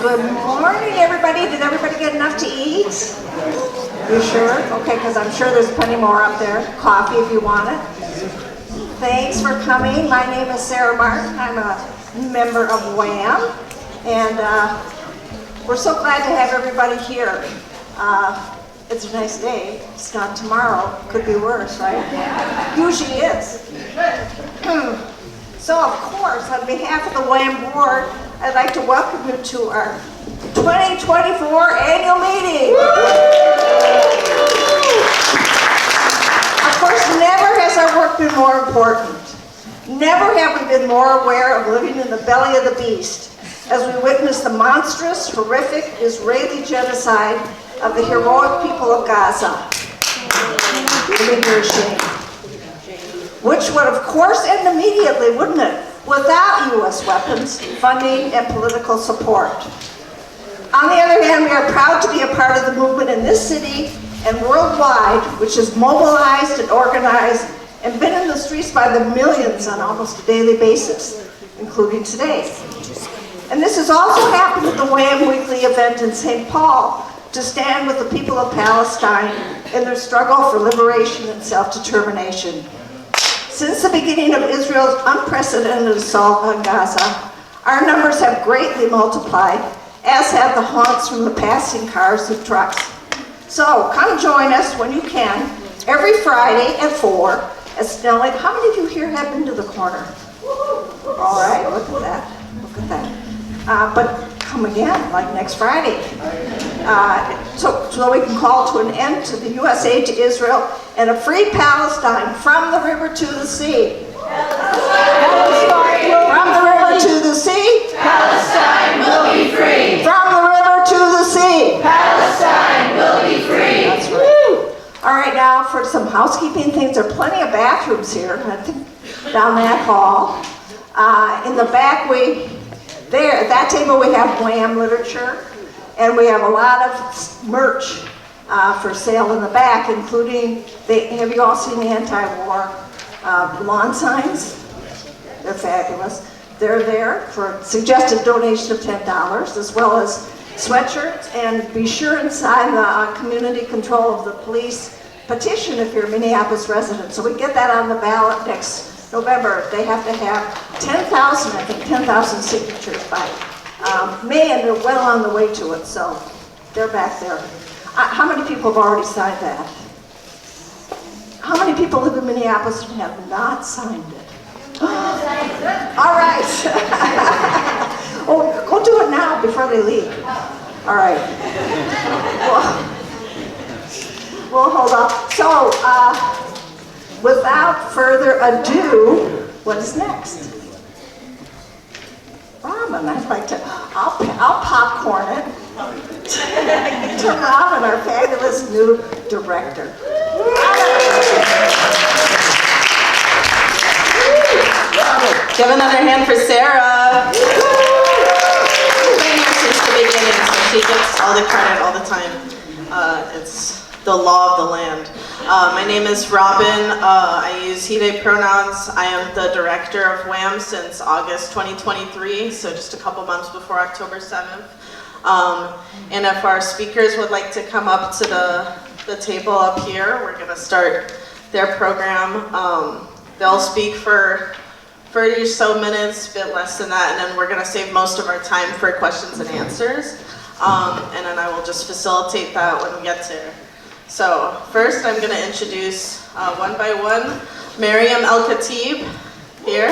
Good morning, everybody. Did everybody get enough to eat? You sure? Okay, because I'm sure there's plenty more up there. Coffee if you want it. Thanks for coming. My name is Sarah Martin. I'm a member of WAMM, and we're so glad to have everybody here. It's a nice day. It's not tomorrow. Could be worse, right? Usually is. So, of course, on behalf of the WAMM board, I'd like to welcome you to our 2024 annual meeting. Of course, never has our work been more important. Never have we been more aware of living in the belly of the beast as we witness the monstrous, horrific Israeli genocide of the heroic people of Gaza. You're ashamed. Which would, of course, end immediately, wouldn't it? Without U.S. weapons, funding, and political support. On the other hand, we are proud to be a part of the movement in this city and worldwide, which is mobilized and organized and been in the streets by the millions on almost a daily basis, including today. And this has also happened at the WAMM weekly event in St. Paul to stand with the people of Palestine in their struggle for liberation and self-determination. Since the beginning of Israel's unprecedented assault on Gaza, our numbers have greatly multiplied, as have the haunts from the passing cars and trucks. So come join us when you can, every Friday at 4 at Snelling. How many of you here have been to the corner? All right, look at that. Look at that. But come again, like next Friday. So we can call to an end to the U.S. aid to Israel and a free Palestine from the river to the sea. From the river to the sea. Palestine will be free. From the river to the sea. Palestine will be free. That's right. All right, now for some housekeeping things. There are plenty of bathrooms here, I think, down that hall. In the back, there at that table we have WAMM literature, and we have a lot of merch for sale in the back, including, have you all seen the anti-war lawn signs? They're fabulous. They're there for a suggested donation of $10, as well as sweatshirts, and be sure and sign the community control of the police petition if you're a Minneapolis resident. So we get that on the ballot next November. They have to have 10,000, I think 10,000 signatures by May, and they're well on the way to it, so they're back there. How many people have already signed that? How many people live in Minneapolis and have not signed it? All right. Oh, go do it now before they leave. All right. We'll hold up. So, without further ado, what is next? Robin, I'd like to, I'll popcorn it. To Robin, our fabulous new director. Give another hand for Sarah. She's been here since the beginning, so she gets all the credit all the time. It's the law of the land. My name is Robin. I use he, they pronouns. I am the director of WAMM since August 2023, so just a couple months before October 7th. And if our speakers would like to come up to the table up here, we're going to start their program. They'll speak for 30 or so minutes, a bit less than that, and then we're going to save most of our time for questions and answers. And then I will just facilitate that when we get there. So first I'm going to introduce one by one Maryam El-Khatib here.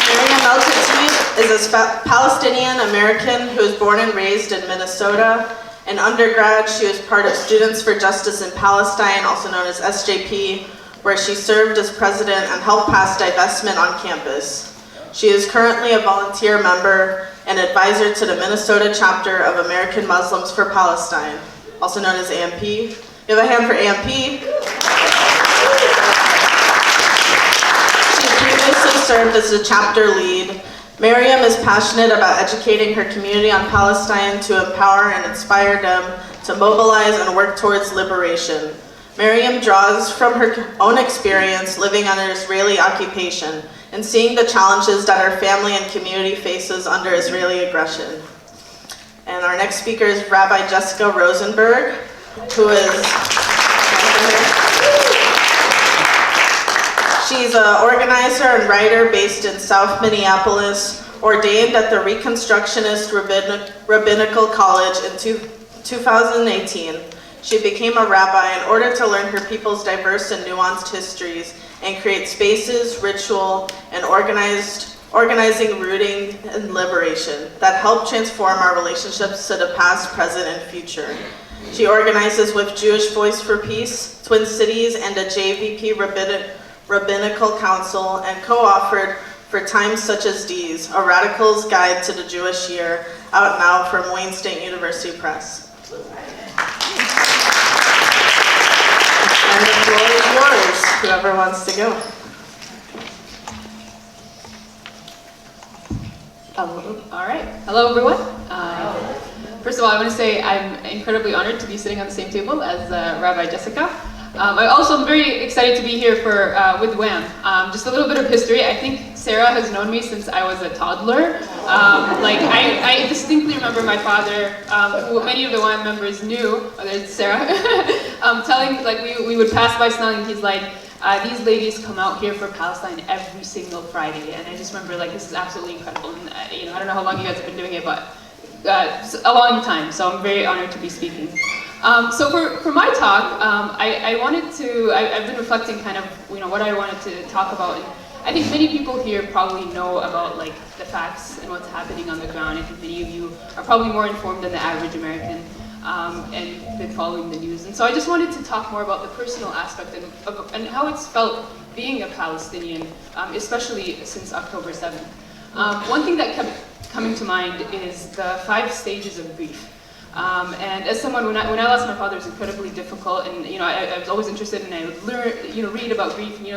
Maryam El-Khatib is a Palestinian American who was born and raised in Minnesota. In undergrad, she was part of Students for Justice in Palestine, also known as SJP, where she served as president and helped pass divestment on campus. She is currently a volunteer member and advisor to the Minnesota chapter of American Muslims for Palestine, also known as AMP. Give a hand for AMP. She previously served as the chapter lead. Maryam is passionate about educating her community on Palestine to empower and inspire them to mobilize and work towards liberation. Maryam draws from her own experience living under Israeli occupation and seeing the challenges that our family and community faces under Israeli aggression. And our next speaker is Rabbi Jessica Rosenberg, who is, she's an organizer and writer based in South Minneapolis, ordained at the Reconstructionist Rabbinical College in 2018. She became a rabbi in order to learn her people's diverse and nuanced histories and create spaces, ritual, and organizing, rooting, and liberation that help transform our relationships to the past, present, and future. She organizes with Jewish Voice for Peace, Twin Cities, and the JVP Rabbinical Council, and co-authored For Times Such as These, A Radical's Guide to the Jewish Year, out now from Wayne State University Press. And the floor is yours, whoever wants to go. All right. Hello, everyone. First of all, I want to say I'm incredibly honored to be sitting on the same table as Rabbi Jessica. I also am very excited to be here for with WAMM. Just a little bit of history. I think Sarah has known me since I was a toddler. I distinctly remember my father, who many of the WAMM members knew, there's Sarah, telling, like, we would pass by Snelling, and he's like, these ladies come out here for Palestine every single Friday. And I just remember, like, this is absolutely incredible. And, I don't know how long you guys have been doing it, but a long time. So I'm very honored to be speaking. So for my talk, I've been reflecting kind of, what I wanted to talk about. And I think many people here probably know about, like, the facts and what's happening on the ground. I think many of you are probably more informed than the average American and been following the news. And so I just wanted to talk more about the personal aspect and how it's felt being a Palestinian, especially since October 7th. One thing that kept coming to mind is the 5 stages of grief. And as someone, when I lost my father, it was incredibly difficult, and I was always interested, and I would learn, read about grief. And,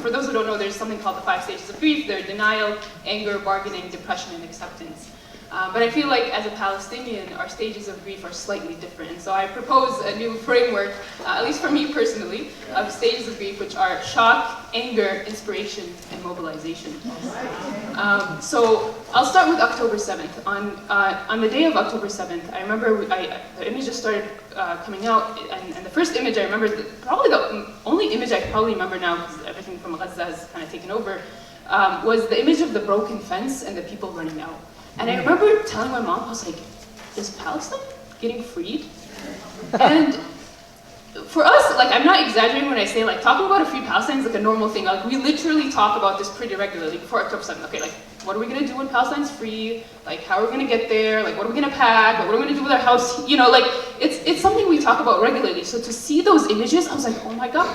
for those who don't know, there's something called the 5 stages of grief. They're denial, anger, bargaining, depression, and acceptance. But I feel like as a Palestinian, our stages of grief are slightly different. And so I propose a new framework, at least for me personally, of stages of grief, which are shock, anger, inspiration, and mobilization. So I'll start with October 7th. On the day of October 7th, I remember the images started coming out, and the first image I remember, probably the only image I probably remember now, because everything from Gaza has kind of taken over, was the image of the broken fence and the people running out. And I remember telling my mom, I was like, is Palestine getting freed? And for us, like, I'm not exaggerating when I say, like, talking about a free Palestine is like a normal thing. Like, we literally talk about this pretty regularly before October 7th. Okay, like, what are we gonna do when Palestine's free? Like, how are we gonna get there? Like, what are we gonna pack? Like, what are we gonna do with our house? It's something we talk about regularly. So to see those images, I was like, oh my God,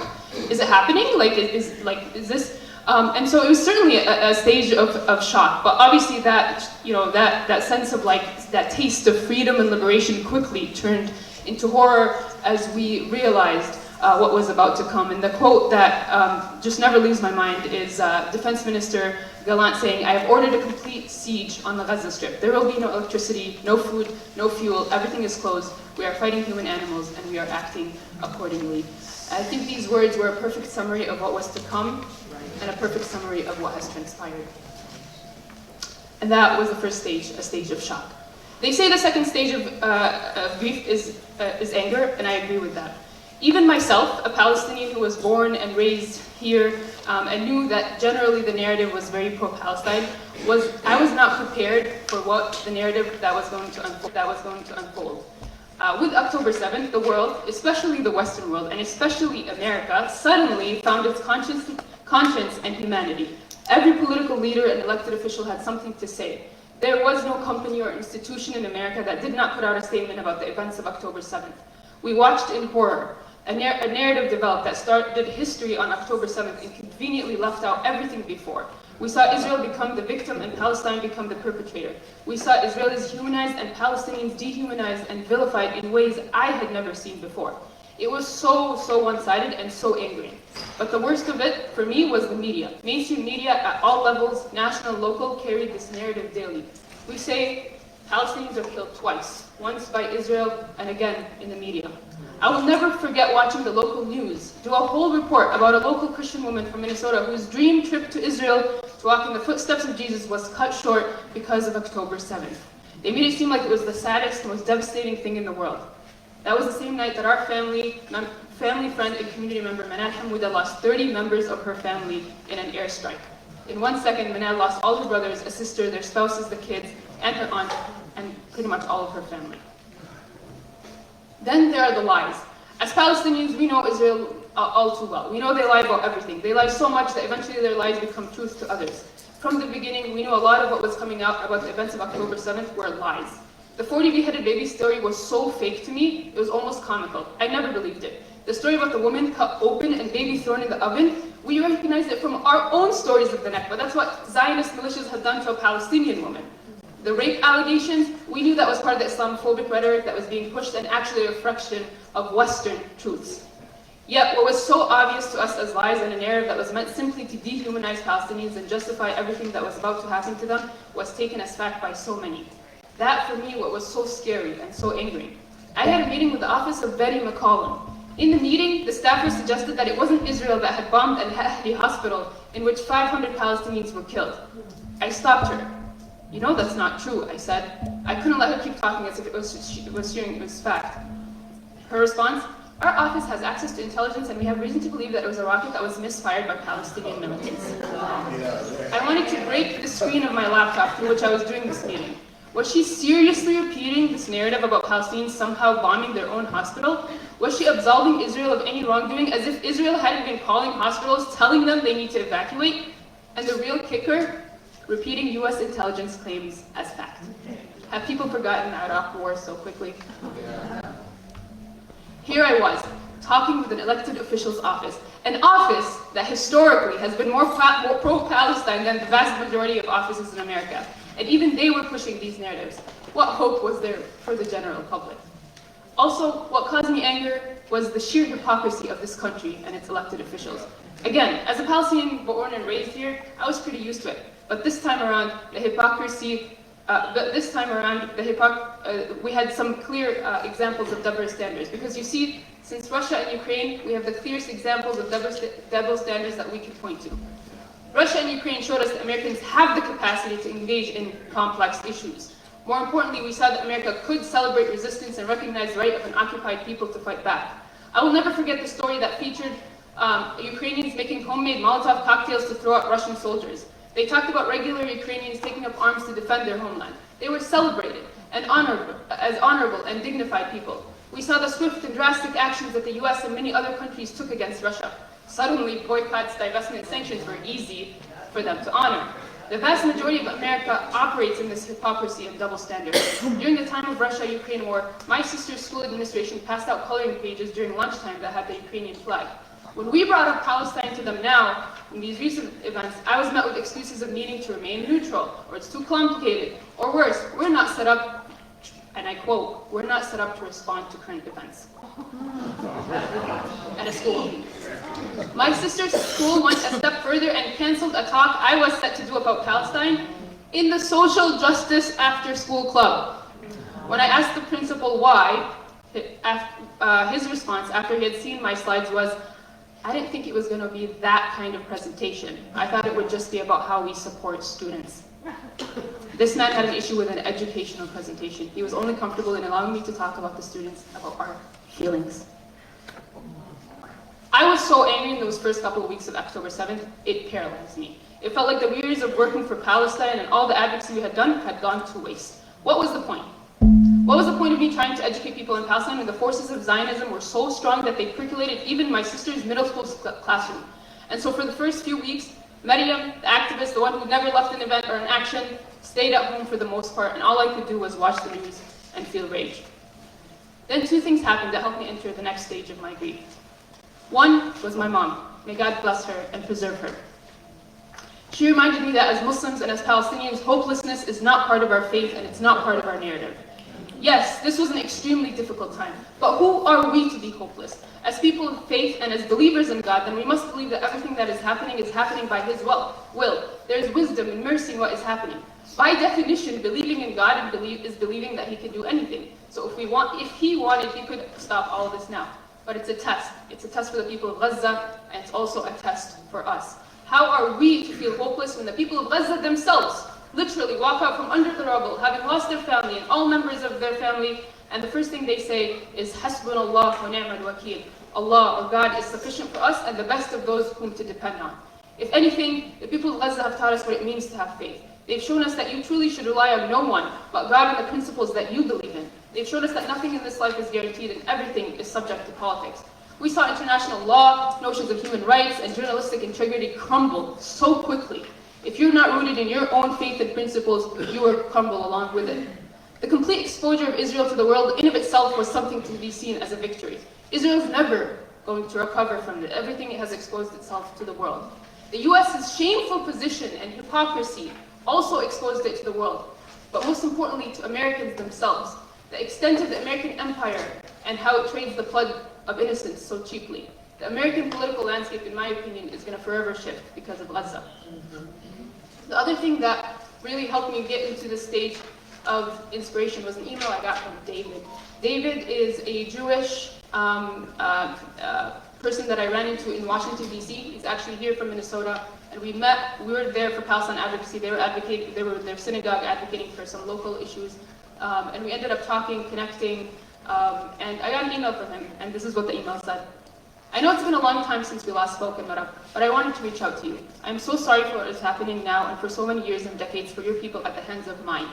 is it happening? Like, is this? And so it was certainly a stage of shock, but obviously that sense of, like, that taste of freedom and liberation quickly turned into horror as we realized what was about to come. And the quote that just never leaves my mind is Defense Minister Gallant saying, "I have ordered a complete siege on the Gaza Strip. There will be no electricity, no food, no fuel, everything is closed. We are fighting human animals and we are acting accordingly." I think these words were a perfect summary of what was to come, and a perfect summary of what has transpired. And that was the first stage, a stage of shock. They say the second stage of grief is anger, and I agree with that. Even myself, a Palestinian who was born and raised here, and knew that generally the narrative was very pro-Palestine, I was not prepared for what the narrative that was going to unfold. With October 7th, the world, especially the Western world, and especially America, suddenly found its conscience and humanity. Every political leader and elected official had something to say. There was no company or institution in America that did not put out a statement about the events of October 7th. We watched in horror. A narrative developed that started history on October 7th and conveniently left out everything before. We saw Israel become the victim and Palestine become the perpetrator. We saw Israelis humanized and Palestinians dehumanized and vilified in ways I had never seen before. It was so one-sided and so angry. But the worst of it, for me, was the media. Mainstream media at all levels, national, local, carried this narrative daily. We say Palestinians are killed twice, once by Israel and again in the media. I will never forget watching the local news do a whole report about a local Christian woman from Minnesota whose dream trip to Israel to walk in the footsteps of Jesus was cut short because of October 7th. They made it seem like it was the saddest, most devastating thing in the world. That was the same night that our family friend and community member Manal Hamouda lost 30 members of her family in an airstrike. In 1 second, Manal lost all her brothers, a sister, their spouses, the kids, and her aunt, and pretty much all of her family. Then there are the lies. As Palestinians, we know Israel all too well. We know they lie about everything. They lie so much that eventually their lies become truth to others. From the beginning, we knew a lot of what was coming out about the events of October 7th were lies. The 40 beheaded baby story was so fake to me, it was almost comical. I never believed it. The story about the woman cut open and baby thrown in the oven, we recognized it from our own stories of the Nakba. That's what Zionist militias had done to a Palestinian woman. The rape allegations, we knew that was part of the Islamophobic rhetoric that was being pushed and actually a reflection of Western truths. Yet what was so obvious to us as lies and a narrative that was meant simply to dehumanize Palestinians and justify everything that was about to happen to them was taken as fact by so many. That, for me, what was so scary and so angering. I had a meeting with the office of Betty McCollum. In the meeting, the staffers suggested that it wasn't Israel that had bombed Al-Ahli hospital, in which 500 Palestinians were killed. I stopped her. You know that's not true, I said. I couldn't let her keep talking as if it was sharing it was fact. Her response, our office has access to intelligence and we have reason to believe that it was a rocket that was misfired by Palestinian militants. I wanted to break the screen of my laptop through which I was doing this meeting. Was she seriously repeating this narrative about Palestinians somehow bombing their own hospital? Was she absolving Israel of any wrongdoing as if Israel hadn't been calling hospitals, telling them they need to evacuate? And the real kicker, repeating US intelligence claims as fact. Have people forgotten the Iraq war so quickly? Here I was, talking with an elected official's office, an office that historically has been more pro-Palestine than the vast majority of offices in America. And even they were pushing these narratives. What hope was there for the general public? Also, what caused me anger was the sheer hypocrisy of this country and its elected officials. Again, as a Palestinian born and raised here, I was pretty used to it. But this time around, the hypocrisy, we had some clear examples of double standards. Because you see, since Russia and Ukraine, we have the clearest examples of double standards that we can point to. Russia and Ukraine showed us that Americans have the capacity to engage in complex issues. More importantly, we saw that America could celebrate resistance and recognize the right of an occupied people to fight back. I will never forget the story that featured Ukrainians making homemade Molotov cocktails to throw at Russian soldiers. They talked about regular Ukrainians taking up arms to defend their homeland. They were celebrated and as honorable and dignified people. We saw the swift and drastic actions that the US and many other countries took against Russia. Suddenly, boycotts, divestment, and sanctions were easy for them to honor. The vast majority of America operates in this hypocrisy and double standards. During the time of Russia-Ukraine war, my sister's school administration passed out coloring pages during lunchtime that had the Ukrainian flag. When we brought up Palestine to them now, in these recent events, I was met with excuses of needing to remain neutral, or it's too complicated, or worse, we're not set up, and I quote, we're not set up to respond to current events. At a school. My sister's school went a step further and canceled a talk I was set to do about Palestine in the Social Justice After School Club. When I asked the principal why, his response after he had seen my slides was, I didn't think it was going to be that kind of presentation. I thought it would just be about how we support students. This man had an issue with an educational presentation. He was only comfortable in allowing me to talk about the students, about our feelings. I was so angry in those first couple of weeks of October 7th, it paralyzed me. It felt like the years of working for Palestine and all the advocacy we had done had gone to waste. What was the point? What was the point of me trying to educate people in Palestine when the forces of Zionism were so strong that they percolated even my sister's middle school classroom? And so for the first few weeks, Maryam, the activist, the one who never left an event or an action, stayed at home for the most part, and all I could do was watch the news and feel rage. Then two things happened that helped me enter the next stage of my grief. One was my mom. May God bless her and preserve her. She reminded me that as Muslims and as Palestinians, hopelessness is not part of our faith and it's not part of our narrative. Yes, this was an extremely difficult time, but who are we to be hopeless? As people of faith and as believers in God, then we must believe that everything that is happening by His will. There is wisdom and mercy in what is happening. By definition, believing in God is believing that He can do anything. So if He wanted, He could stop all of this now. But it's a test. It's a test for the people of Gaza, and it's also a test for us. How are we to feel hopeless when the people of Gaza themselves literally walk out from under the rubble, having lost their family and all members of their family, and the first thing they say is, Hasbunallah wa ni'mal wakeel. Allah, or God, is sufficient for us and the best of those whom to depend on. If anything, the people of Gaza have taught us what it means to have faith. They've shown us that you truly should rely on no one but God and the principles that you believe in. They've shown us that nothing in this life is guaranteed and everything is subject to politics. We saw international law, notions of human rights, and journalistic integrity crumble so quickly. If you're not rooted in your own faith and principles, you will crumble along with it. The complete exposure of Israel to the world in of itself was something to be seen as a victory. Israel is never going to recover from everything it has exposed itself to the world. The US's shameful position and hypocrisy also exposed it to the world, but most importantly to Americans themselves. The extent of the American empire and how it trades the blood of innocents so cheaply. The American political landscape, in my opinion, is going to forever shift because of Gaza. The other thing that really helped me get into this stage of inspiration was an email I got from David. David is a Jewish person that I ran into in Washington, D.C. He's actually here from Minnesota, and we met. We were there for Palestine advocacy. They were their synagogue advocating for some local issues, and we ended up talking, connecting, and I got an email from him, and this is what the email said. I know it's been a long time since we last spoke in Marab, but I wanted to reach out to you. I'm so sorry for what is happening now and for so many years and decades for your people at the hands of mine.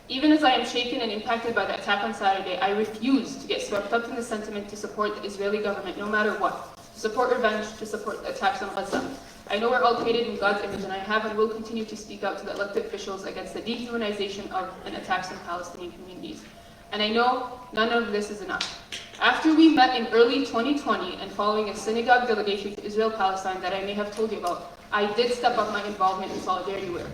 Even as I am shaken and impacted by the attack on Saturday, I refuse to get swept up in the sentiment to support the Israeli government no matter what, to support revenge, to support the attacks on Gaza. I know we're all created in God's image, and I have and will continue to speak out to the elected officials against the dehumanization of and attacks on Palestinian communities. And I know none of this is enough. After we met in early 2020 and following a synagogue delegation to Israel-Palestine that I may have told you about, I did step up my involvement in solidarity work.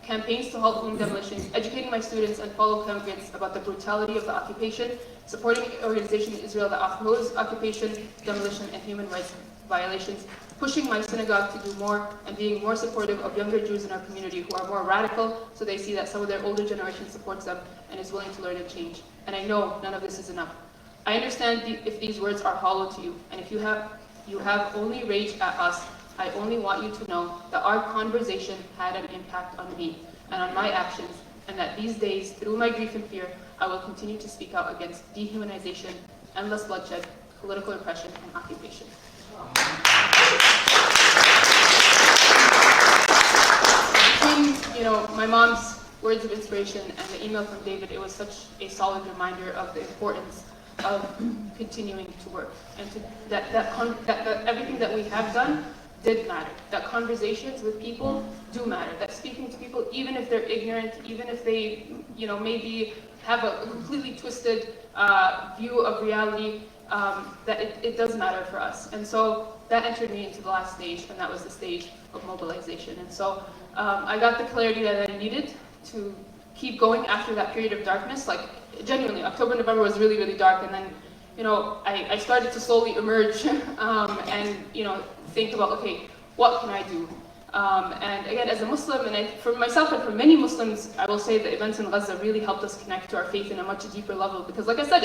Campaigns to halt home demolitions, educating my students and fellow congregants about the brutality of the occupation, supporting organizations in Israel that oppose occupation, demolition, and human rights violations, pushing my synagogue to do more, and being more supportive of younger Jews in our community who are more radical, so they see that some of their older generation supports them and is willing to learn and change. And I know none of this is enough. I understand if these words are hollow to you, and if you have only rage at us, I only want you to know that our conversation had an impact on me and on my actions, and that these days, through my grief and fear, I will continue to speak out against dehumanization, endless bloodshed, political oppression, and occupation. Between, my mom's words of inspiration and the email from David, it was such a solid reminder of the importance of continuing to work, and that everything that we have done did matter. That conversations with people do matter. That speaking to people, even if they're ignorant, even if they, maybe have a completely twisted view of reality, that it does matter for us. And so that entered me into the last stage, and that was the stage of mobilization. And so I got the clarity that I needed to keep going after that period of darkness. Like, genuinely, October, November was really, really dark, and then I started to slowly emerge and think about, okay, what can I do? And again, as a Muslim, and for myself and for many Muslims, I will say the events in Gaza really helped us connect to our faith in a much deeper level, because like I said,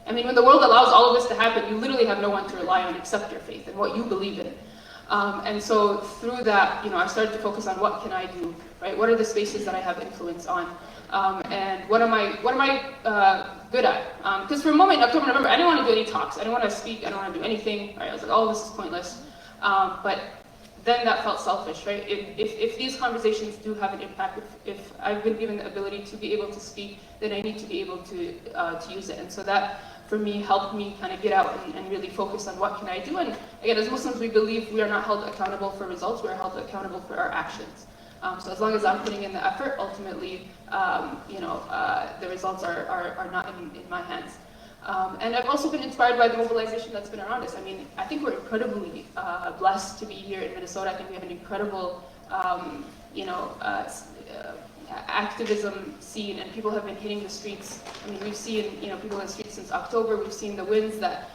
when the world allows all of this to happen, you literally have no one to rely on except your faith and what you believe in. And so through that, I started to focus on what can I do, right? What are the spaces that I have influence on? And what am I good at? Because for a moment in October, November, I didn't want to do any talks. I didn't want to speak. I didn't want to do anything. Right? I was like, oh, this is pointless. But then that felt selfish, right? If these conversations do have an impact, if I've been given the ability to be able to speak, then I need to be able to use it. And so that, for me, helped me kind of get out and really focus on what can I do. And again, as Muslims, we believe we are not held accountable for results. We are held accountable for our actions. So as long as I'm putting in the effort, ultimately, the results are not in my hands. And I've also been inspired by the mobilization that's been around us. I think we're incredibly blessed to be here in Minnesota. I think we have an incredible, activism scene, and people have been hitting the streets. We've seen, people in the streets since October. We've seen the wins that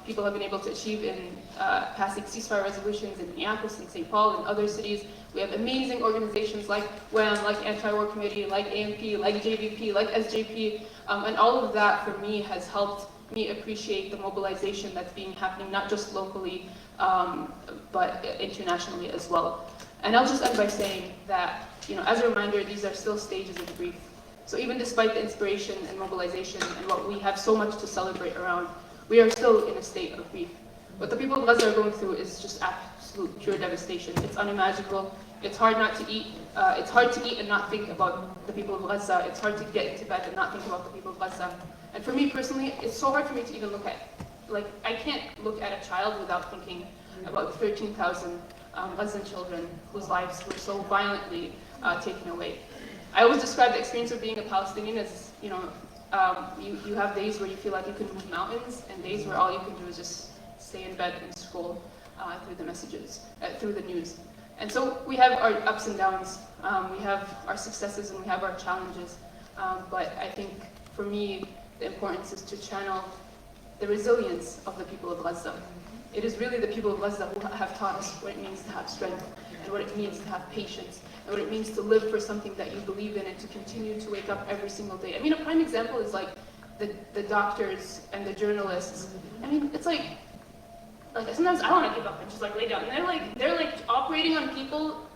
people have been able to achieve in passing ceasefire resolutions in Minneapolis and St. Paul and other cities. We have amazing organizations like WAMM, like Anti-War Committee, like AMP, like JVP, like SJP, and all of that for me has helped me appreciate the mobilization that's happening not just locally, but internationally as well. And I'll just end by saying that, as a reminder, these are still stages of grief. So even despite the inspiration and mobilization and what we have so much to celebrate around, we are still in a state of grief. What the people of Gaza are going through is just absolute pure devastation. It's unimaginable. It's hard not to eat. It's hard to eat and not think about the people of Gaza. It's hard to get into bed and not think about the people of Gaza. And for me personally, it's so hard for me to even look at, I can't look at a child without thinking about 13,000 Gazan children whose lives were so violently taken away. I always describe the experience of being a Palestinian as, you have days where you feel like you can move mountains, and days where all you can do is just stay in bed and scroll through the messages, through the news. And so we have our ups and downs, we have our successes, and we have our challenges. But I think for me, the importance is to channel the resilience of the people of Gaza. It is really the people of Gaza who have taught us what it means to have strength, and what it means to have patience, and what it means to live for something that you believe in, and to continue to wake up every single day. I mean, a prime example is the doctors and the journalists. I mean, it's like sometimes I want to give up and just lay down. And they're operating on people,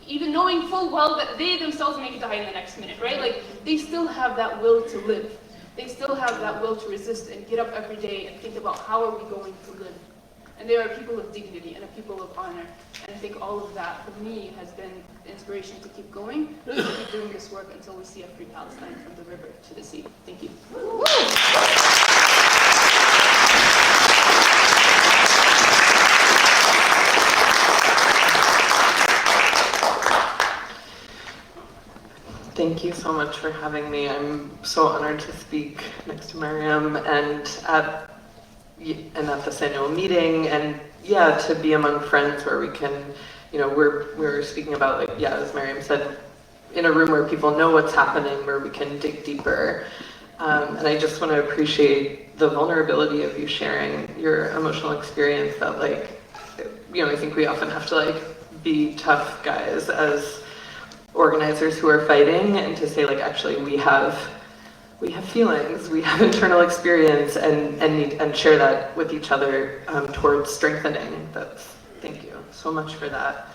even knowing full well that they themselves may die in the next minute, right? They still have that will to live. They still have that will to resist and get up every day and think about how are we going to live. And they are a people of dignity and a people of honor. And I think all of that, for me, has been the inspiration to keep going, to keep doing this work until we see a free Palestine from the river to the sea. Thank you. Thank you so much for having me. I'm so honored to speak next to Miriam and at this annual meeting, and to be among friends where we can, we're speaking about as Miriam said, in a room where people know what's happening, where we can dig deeper. And I just want to appreciate the vulnerability of you sharing your emotional experience that I think we often have to be tough guys as organizers who are fighting, and to say actually we have feelings, we have internal experience, and share that with each other towards strengthening. Thank you so much for that.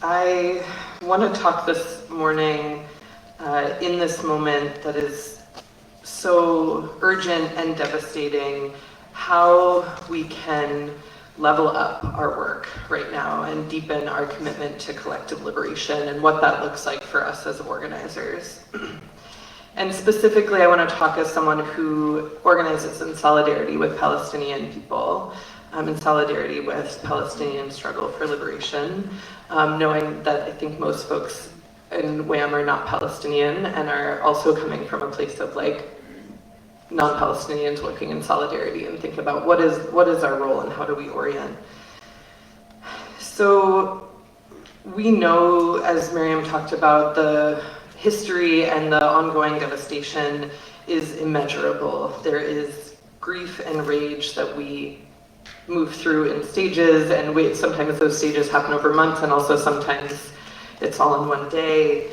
I want to talk this morning in this moment that is so urgent and devastating, how we can level up our work right now and deepen our commitment to collective liberation, and what that looks like for us as organizers. And specifically, I want to talk as someone who organizes in solidarity with Palestinian people, in solidarity with Palestinian struggle for liberation, knowing that I think most folks in WAMM are not Palestinian and are also coming from a place of non-Palestinians working in solidarity, and think about what is our role and how do we orient. So we know, as Miriam talked about, the history and the ongoing devastation is immeasurable. There is grief and rage that we move through in stages, and sometimes those stages happen over months, and also sometimes it's all in one day.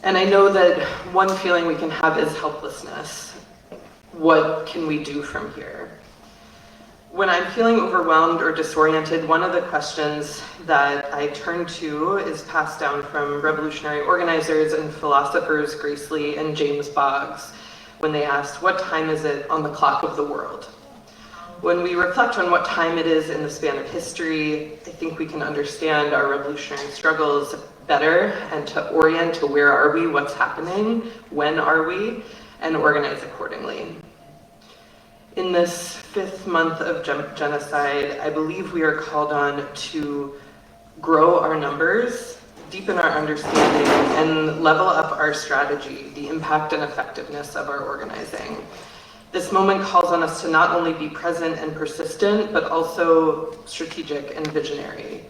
And I know that one feeling we can have is helplessness. What can we do from here? When I'm feeling overwhelmed or disoriented, one of the questions that I turn to is passed down from revolutionary organizers and philosophers Grace Lee and James Boggs, when they asked, what time is it on the clock of the world? When we reflect on what time it is in the span of history, I think we can understand our revolutionary struggles better, and to orient to where are we, what's happening, when are we, and organize accordingly. In this 5th month of genocide, I believe we are called on to grow our numbers, deepen our understanding, and level up our strategy, the impact and effectiveness of our organizing. This moment calls on us to not only be present and persistent, but also strategic and visionary.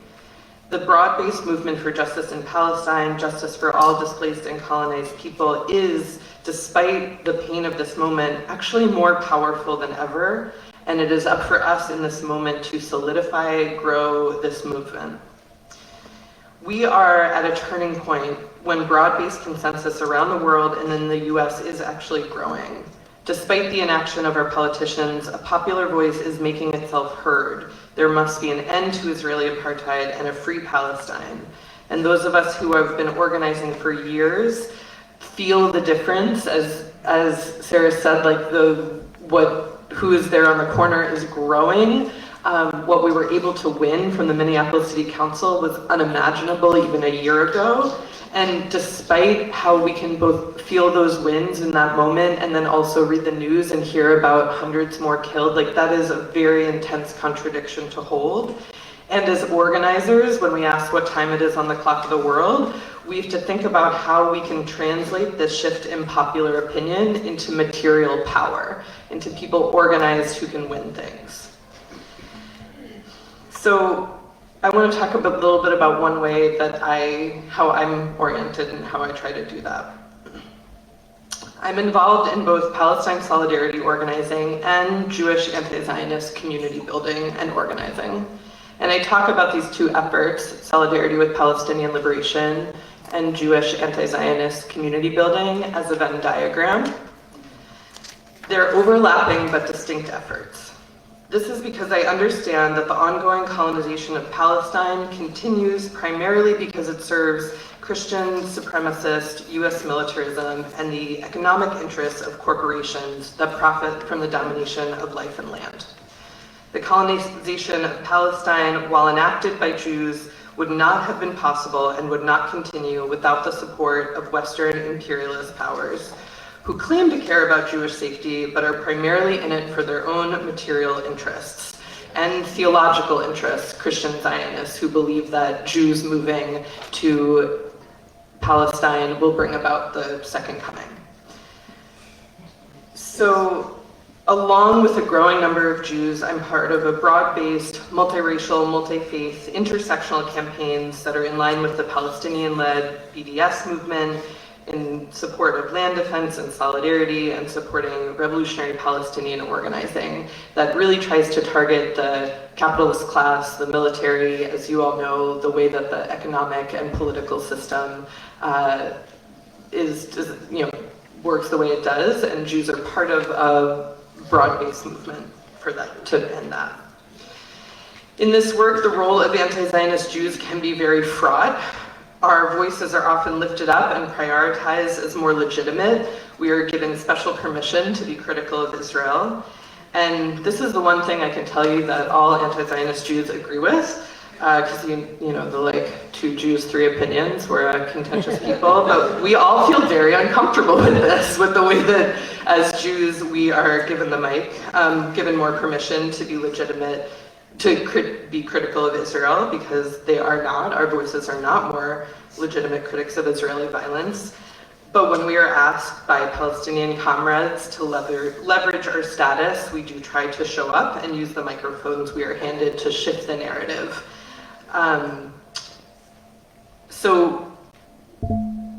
The broad-based movement for justice in Palestine, justice for all displaced and colonized people, is, despite the pain of this moment, actually more powerful than ever, and it is up for us in this moment to solidify, grow this movement. We are at a turning point when broad-based consensus around the world and in the US is actually growing. Despite the inaction of our politicians, a popular voice is making itself heard. There must be an end to Israeli apartheid and a free Palestine. And those of us who have been organizing for years feel the difference. As Sarah said, like who is there on the corner is growing. What we were able to win from the Minneapolis City Council was unimaginable even a year ago. And despite how we can both feel those wins in that moment and then also read the news and hear about hundreds more killed, like that is a very intense contradiction to hold. And as organizers, when we ask what time it is on the clock of the world, we have to think about how we can translate this shift in popular opinion into material power, into people organized who can win things. So I want to talk a little bit about one way that how I'm oriented and how I try to do that. I'm involved in both Palestine solidarity organizing and Jewish anti-Zionist community building and organizing. And I talk about these two efforts, solidarity with Palestinian liberation and Jewish anti-Zionist community building, as a Venn diagram. They're overlapping but distinct efforts. This is because I understand that the ongoing colonization of Palestine continues primarily because it serves Christian supremacist US militarism and the economic interests of corporations that profit from the domination of life and land. The colonization of Palestine, while enacted by Jews, would not have been possible and would not continue without the support of Western imperialist powers, who claim to care about Jewish safety, but are primarily in it for their own material interests and theological interests, Christian Zionists who believe that Jews moving to Palestine will bring about the second coming. So, along with a growing number of Jews, I'm part of a broad-based, multiracial, multi-faith, intersectional campaigns that are in line with the Palestinian-led BDS movement, in support of land defense and solidarity and supporting revolutionary Palestinian organizing that really tries to target the capitalist class, the military, as you all know, the way that the economic and political system works the way it does, and Jews are part of a broad-based movement for that, to end that. In this work, the role of anti-Zionist Jews can be very fraught. Our voices are often lifted up and prioritized as more legitimate. We are given special permission to be critical of Israel. And this is the one thing I can tell you that all anti-Zionist Jews agree with, because you know, the like 2 Jews, 3 opinions, we're a contentious people, but we all feel very uncomfortable with this, with the way that as Jews we are given the mic, given more permission to be legitimate, to be critical of Israel, because they are not, our voices are not more legitimate critics of Israeli violence. But when we are asked by Palestinian comrades to leverage our status, we do try to show up and use the microphones we are handed to shift the narrative. So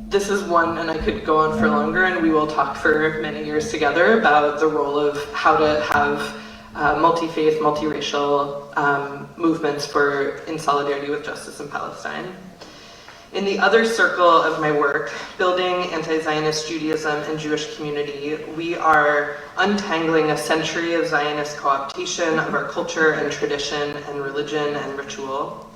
this is one, and I could go on for longer, and we will talk for many years together about the role of how to have multi-faith, multiracial movements in solidarity with justice in Palestine. In the other circle of my work, building anti-Zionist Judaism and Jewish community, we are untangling a century of Zionist co-optation of our culture and tradition and religion and ritual.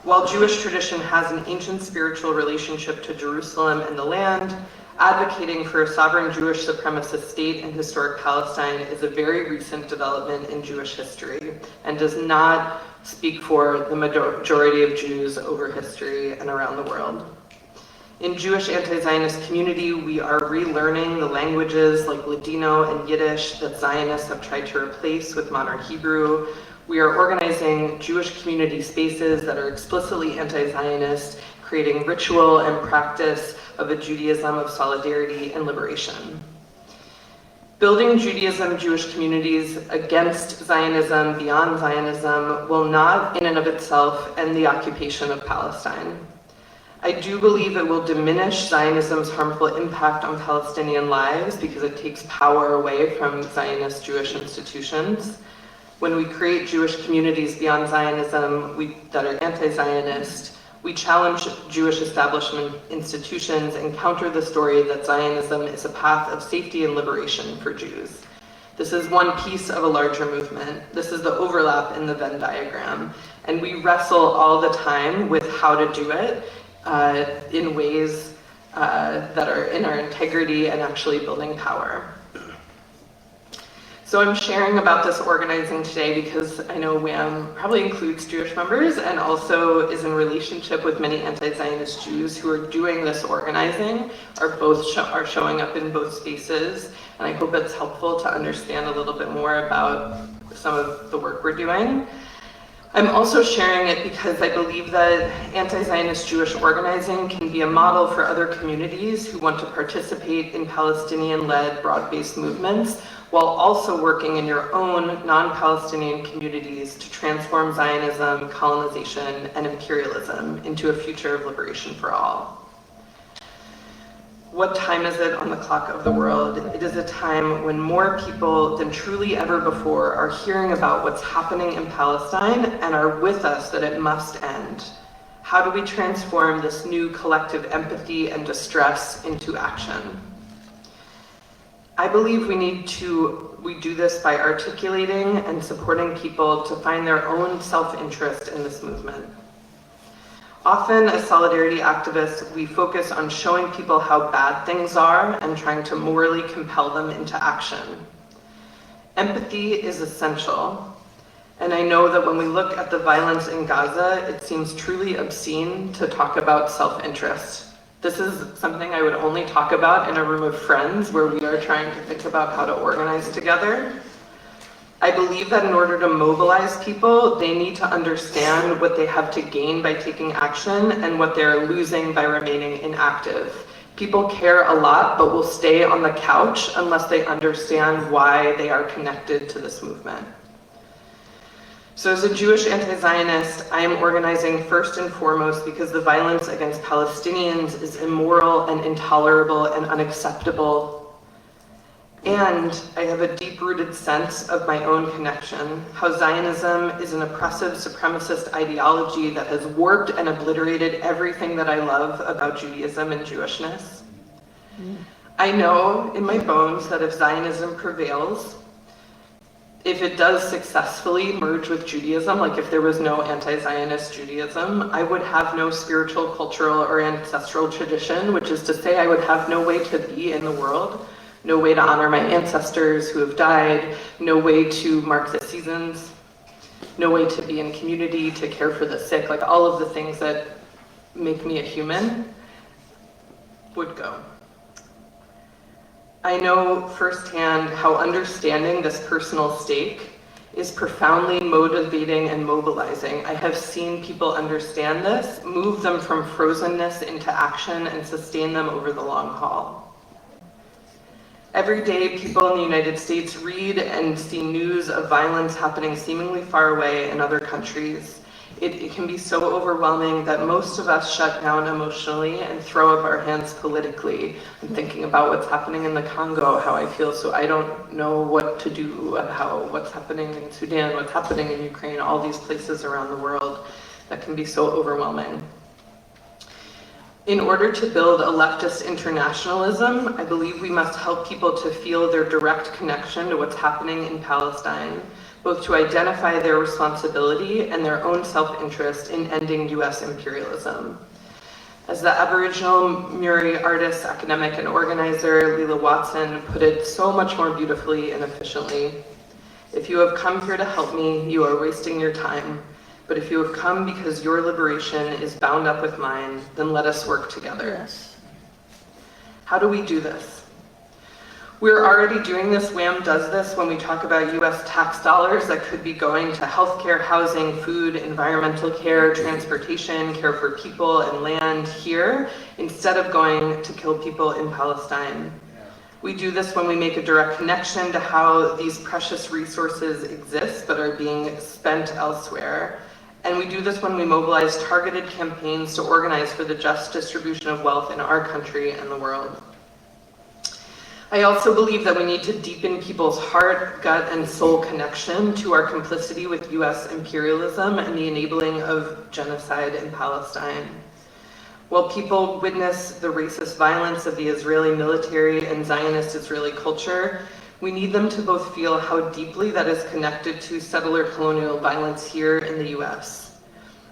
While Jewish tradition has an ancient spiritual relationship to Jerusalem and the land, advocating for a sovereign Jewish supremacist state in historic Palestine is a very recent development in Jewish history and does not speak for the majority of Jews over history and around the world. In Jewish anti-Zionist community, we are relearning the languages like Ladino and Yiddish that Zionists have tried to replace with modern Hebrew. We are organizing Jewish community spaces that are explicitly anti-Zionist, creating ritual and practice of a Judaism of solidarity and liberation. Building Judaism, Jewish communities against Zionism, beyond Zionism, will not in and of itself end the occupation of Palestine. I do believe it will diminish Zionism's harmful impact on Palestinian lives because it takes power away from Zionist Jewish institutions. When we create Jewish communities beyond Zionism that are anti-Zionist, We challenge Jewish establishment institutions and counter the story that Zionism is a path of safety and liberation for Jews. This is one piece of a larger movement. This is the overlap in the Venn diagram. And we wrestle all the time with how to do it in ways that are in our integrity and actually building power. So I'm sharing about this organizing today because I know WAMM probably includes Jewish members and also is in relationship with many anti-Zionist Jews who are doing this organizing, are showing up in both spaces. And I hope it's helpful to understand a little bit more about some of the work we're doing. I'm also sharing it because I believe that anti-Zionist Jewish organizing can be a model for other communities who want to participate in Palestinian-led broad-based movements while also working in your own non-Palestinian communities to transform Zionism, colonization, and imperialism into a future of liberation for all. What time is it on the clock of the world? It is a time when more people than truly ever before are hearing about what's happening in Palestine and are with us that it must end. How do we transform this new collective empathy and distress into action? I believe we do this by articulating and supporting people to find their own self-interest in this movement. Often, as solidarity activists, we focus on showing people how bad things are and trying to morally compel them into action. Empathy is essential, and I know that when we look at the violence in Gaza, it seems truly obscene to talk about self-interest. This is something I would only talk about in a room of friends where we are trying to think about how to organize together. I believe that in order to mobilize people, they need to understand what they have to gain by taking action and what they're losing by remaining inactive. People care a lot, but will stay on the couch unless they understand why they are connected to this movement. So as a Jewish anti-Zionist, I am organizing first and foremost because the violence against Palestinians is immoral and intolerable and unacceptable. And I have a deep-rooted sense of my own connection, how Zionism is an oppressive supremacist ideology that has warped and obliterated everything that I love about Judaism and Jewishness. I know in my bones that if Zionism prevails, if it does successfully merge with Judaism, like if there was no anti-Zionist Judaism, I would have no spiritual, cultural, or ancestral tradition, which is to say I would have no way to be in the world. No way to honor my ancestors who have died, no way to mark the seasons, no way to be in community, to care for the sick, like all of the things that make me a human would go. I know firsthand how understanding this personal stake is profoundly motivating and mobilizing. I have seen people understand this, move them from frozenness into action, and sustain them over the long haul. Every day, people in the United States read and see news of violence happening seemingly far away in other countries. It can be so overwhelming that most of us shut down emotionally and throw up our hands politically. I'm thinking about what's happening in the Congo, how I feel, so I don't know what to do, what's happening in Sudan, what's happening in Ukraine, all these places around the world that can be so overwhelming. In order to build a leftist internationalism, I believe we must help people to feel their direct connection to what's happening in Palestine, both to identify their responsibility and their own self-interest in ending US imperialism. As the Aboriginal Maori artist, academic, and organizer Lila Watson put it so much more beautifully and efficiently, if you have come here to help me, you are wasting your time. But if you have come because your liberation is bound up with mine, then let us work together. Yes. How do we do this? We're already doing this. WAMM does this when we talk about US tax dollars that could be going to healthcare, housing, food, environmental care, transportation, care for people and land here, instead of going to kill people in Palestine. We do this when we make a direct connection to how these precious resources exist but are being spent elsewhere. And we do this when we mobilize targeted campaigns to organize for the just distribution of wealth in our country and the world. I also believe that we need to deepen people's heart, gut, and soul connection to our complicity with US imperialism and the enabling of genocide in Palestine. While people witness the racist violence of the Israeli military and Zionist Israeli culture, we need them to both feel how deeply that is connected to settler colonial violence here in the US.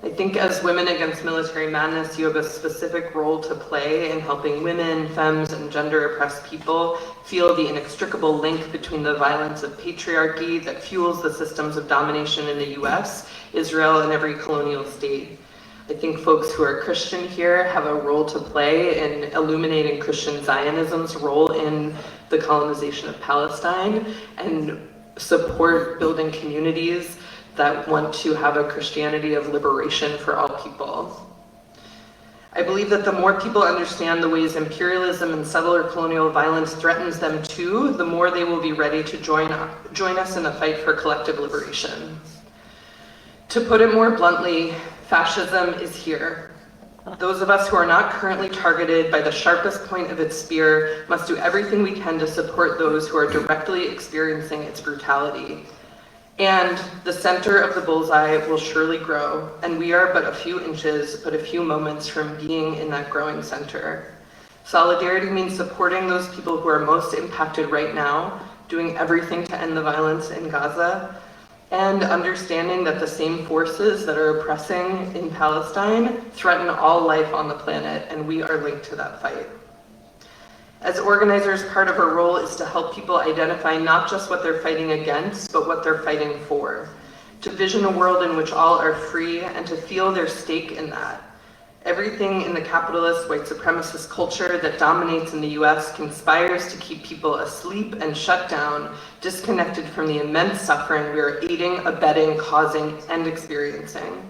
I think as Women Against Military Madness, you have a specific role to play in helping women, femmes, and gender-oppressed people feel the inextricable link between the violence of patriarchy that fuels the systems of domination in the US, Israel, and every colonial state. I think folks who are Christian here have a role to play in illuminating Christian Zionism's role in the colonization of Palestine and support building communities that want to have a Christianity of liberation for all people. I believe that the more people understand the ways imperialism and settler colonial violence threatens them too, the more they will be ready to join us in the fight for collective liberation. To put it more bluntly, fascism is here. Those of us who are not currently targeted by the sharpest point of its spear must do everything we can to support those who are directly experiencing its brutality. And the center of the bullseye will surely grow, and we are but a few inches, but a few moments from being in that growing center. Solidarity means supporting those people who are most impacted right now, doing everything to end the violence in Gaza, and understanding that the same forces that are oppressing in Palestine threaten all life on the planet, and we are linked to that fight. As organizers, part of our role is to help people identify not just what they're fighting against, but what they're fighting for. To vision a world in which all are free and to feel their stake in that. Everything in the capitalist, white supremacist culture that dominates in the US conspires to keep people asleep and shut down, disconnected from the immense suffering we are aiding, abetting, causing, and experiencing.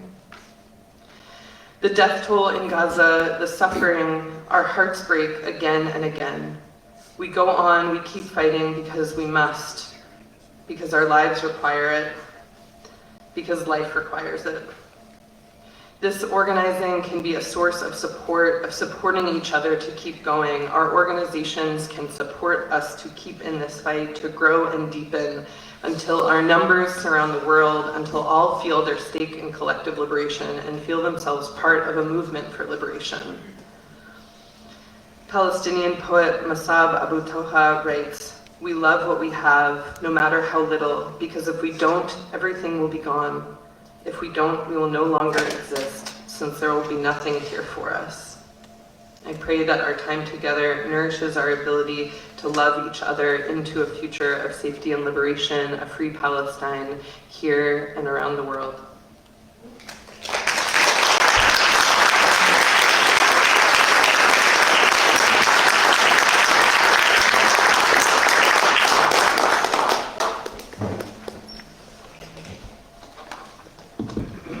The death toll in Gaza, the suffering, our hearts break again and again. We go on, we keep fighting because we must, because our lives require it, because life requires it. This organizing can be a source of support, of supporting each other to keep going. Our organizations can support us to keep in this fight, to grow and deepen until our numbers surround the world, until all feel their stake in collective liberation and feel themselves part of a movement for liberation. Palestinian poet Masab Abu Toha writes, "We love what we have, no matter how little, because if we don't, everything will be gone. If we don't, we will no longer exist, since there will be nothing here for us." I pray that our time together nourishes our ability to love each other into a future of safety and liberation, a free Palestine here and around the world.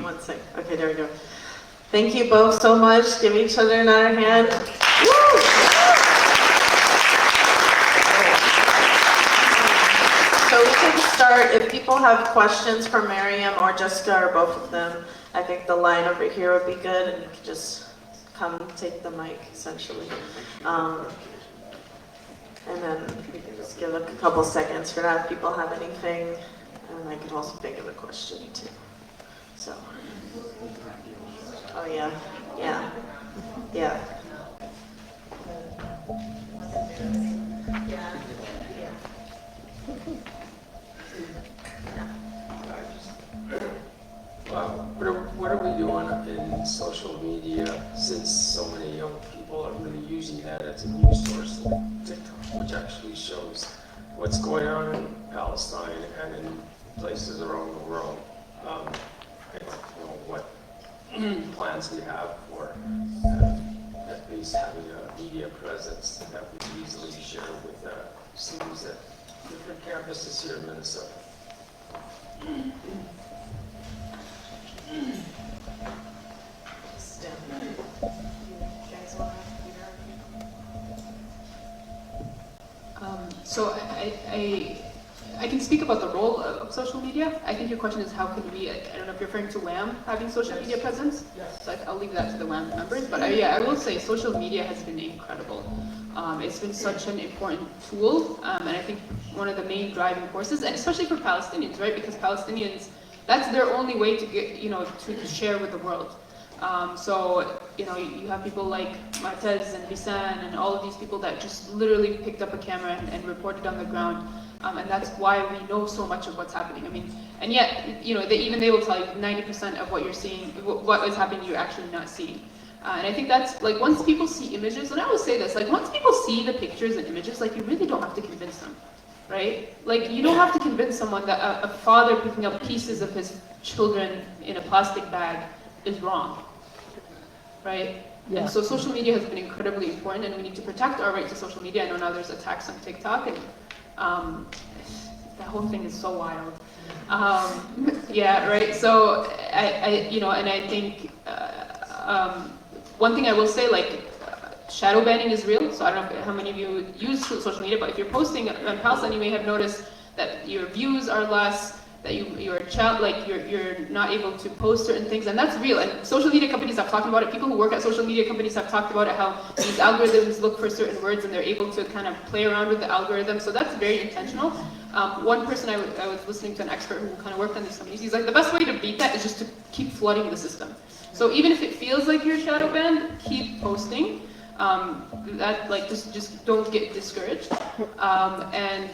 One second. Okay, there we go. Thank you both so much. Give each other another hand. Woo! So we can start, if people have questions for Miriam or Jessica or both of them, I think the line over here would be good, and you can just come take the mic, essentially. And then we can just give a couple seconds for that if people have anything, and I can also think of a question too. So, oh yeah, yeah, yeah. What are we doing in social media since so many young people are really using that as a news source, like TikTok, which actually shows what's going on in Palestine and in places around the world? What plans we have for at least having a media presence that we can easily share with students at different campuses here in Minnesota. So I can speak about the role of social media. I think your question is how can we, I don't know if you're referring to WAMM having social media presence. Yes. So I'll leave that to the WAMM members. But yeah, I will say social media has been incredible. It's been such an important tool, and I think one of the main driving forces, and especially for Palestinians, right? Because Palestinians, that's their only way to get, to share with the world. So, you have people like Martez and Bisan and all of these people that just literally picked up a camera and reported on the ground. And that's why we know so much of what's happening. I mean, and yet, they will tell you 90% of what you're seeing, what is happening, you're actually not seeing. And I think that's, like, once people see images, and I always say this, like, once people see the pictures and images, like, you really don't have to convince them, right? Like, you don't have to convince someone that a father picking up pieces of his children in a plastic bag is wrong, right? Yeah. And so social media has been incredibly important, and we need to protect our right to social media. I know now there's attacks on TikTok, and that whole thing is so wild. Yeah, right. So and I think one thing I will say, like, shadow banning is real. So I don't know how many of you use social media, but if you're posting on Palestine, you may have noticed that your views are less, that you're not able to post certain things, and that's real. And social media companies have talked about it. People who work at social media companies have talked about it, how these algorithms look for certain words and they're able to kind of play around with the algorithm. So that's very intentional. One person I was listening to, an expert who kind of worked on these companies, he's like, the best way to beat that is just to keep flooding the system. So even if it feels like you're shadow banned, keep posting. Just don't get discouraged. I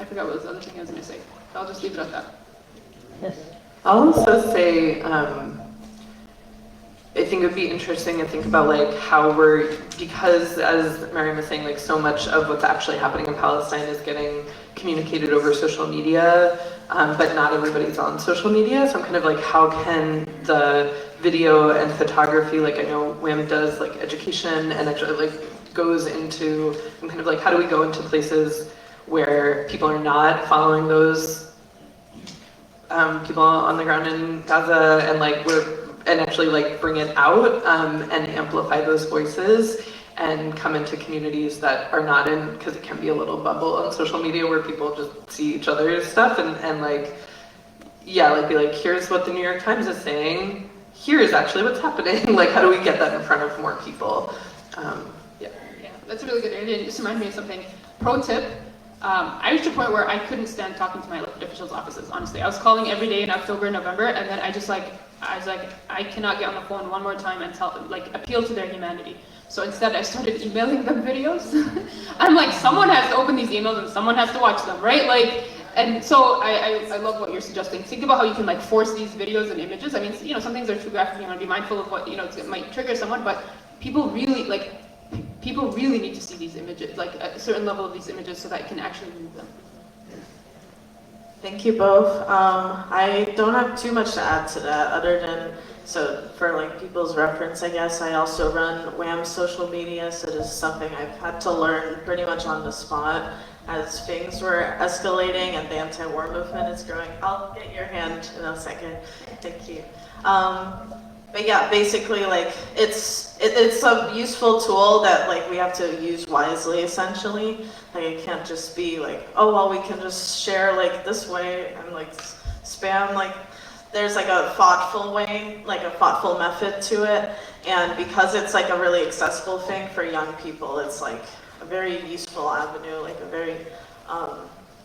forgot what was the other thing I was going to say. I'll just leave it at that. Yes. I'll also say, I think it would be interesting to think about, like, how because as Miriam was saying, like, so much of what's actually happening in Palestine is getting communicated over social media, but not everybody's on social media. So I'm kind of like, how can the video and photography, like, I know WAMM does, like, education and actually, like, goes into, I'm kind of like, how do we go into places where people are not following those people on the ground in Gaza, and actually, like, bring it out and amplify those voices and come into communities that are not in, because it can be a little bubble on social media where people just see each other's stuff and like, yeah, like, be like, here's what the New York Times is saying, here's actually what's happening. Like, how do we get that in front of more people? Yeah, that's a really good idea. It just reminded me of something. Pro tip. I reached a point where I couldn't stand talking to my elected officials' offices, honestly. I was calling every day in October and November, and then I was like, I cannot get on the phone one more time and appeal to their humanity. So instead, I started emailing them videos. I'm like, someone has to open these emails and someone has to watch them, right? Like, and so I love what you're suggesting. Think about how you can, like, force these videos and images. I mean, some things are too graphic. You want to be mindful of what, it might trigger someone, but people really need to see these images, like a certain level of these images, so that it can actually move them. Thank you both. I don't have too much to add to that, other than, so for, like, people's reference, I guess, I also run WAMM social media, so this is something I've had to learn pretty much on the spot as things were escalating and the anti-war movement is growing. I'll get your hand in a second. Thank you. But yeah, basically, like, it's a useful tool that, like, we have to use wisely, essentially. Like, it can't just be like, oh, well, we can just share, like, this way and, like, spam. Like, there's, like, a thoughtful way, like, a thoughtful method to it. And because it's, like, a really accessible thing for young people, it's, like, a very useful avenue, like, a very,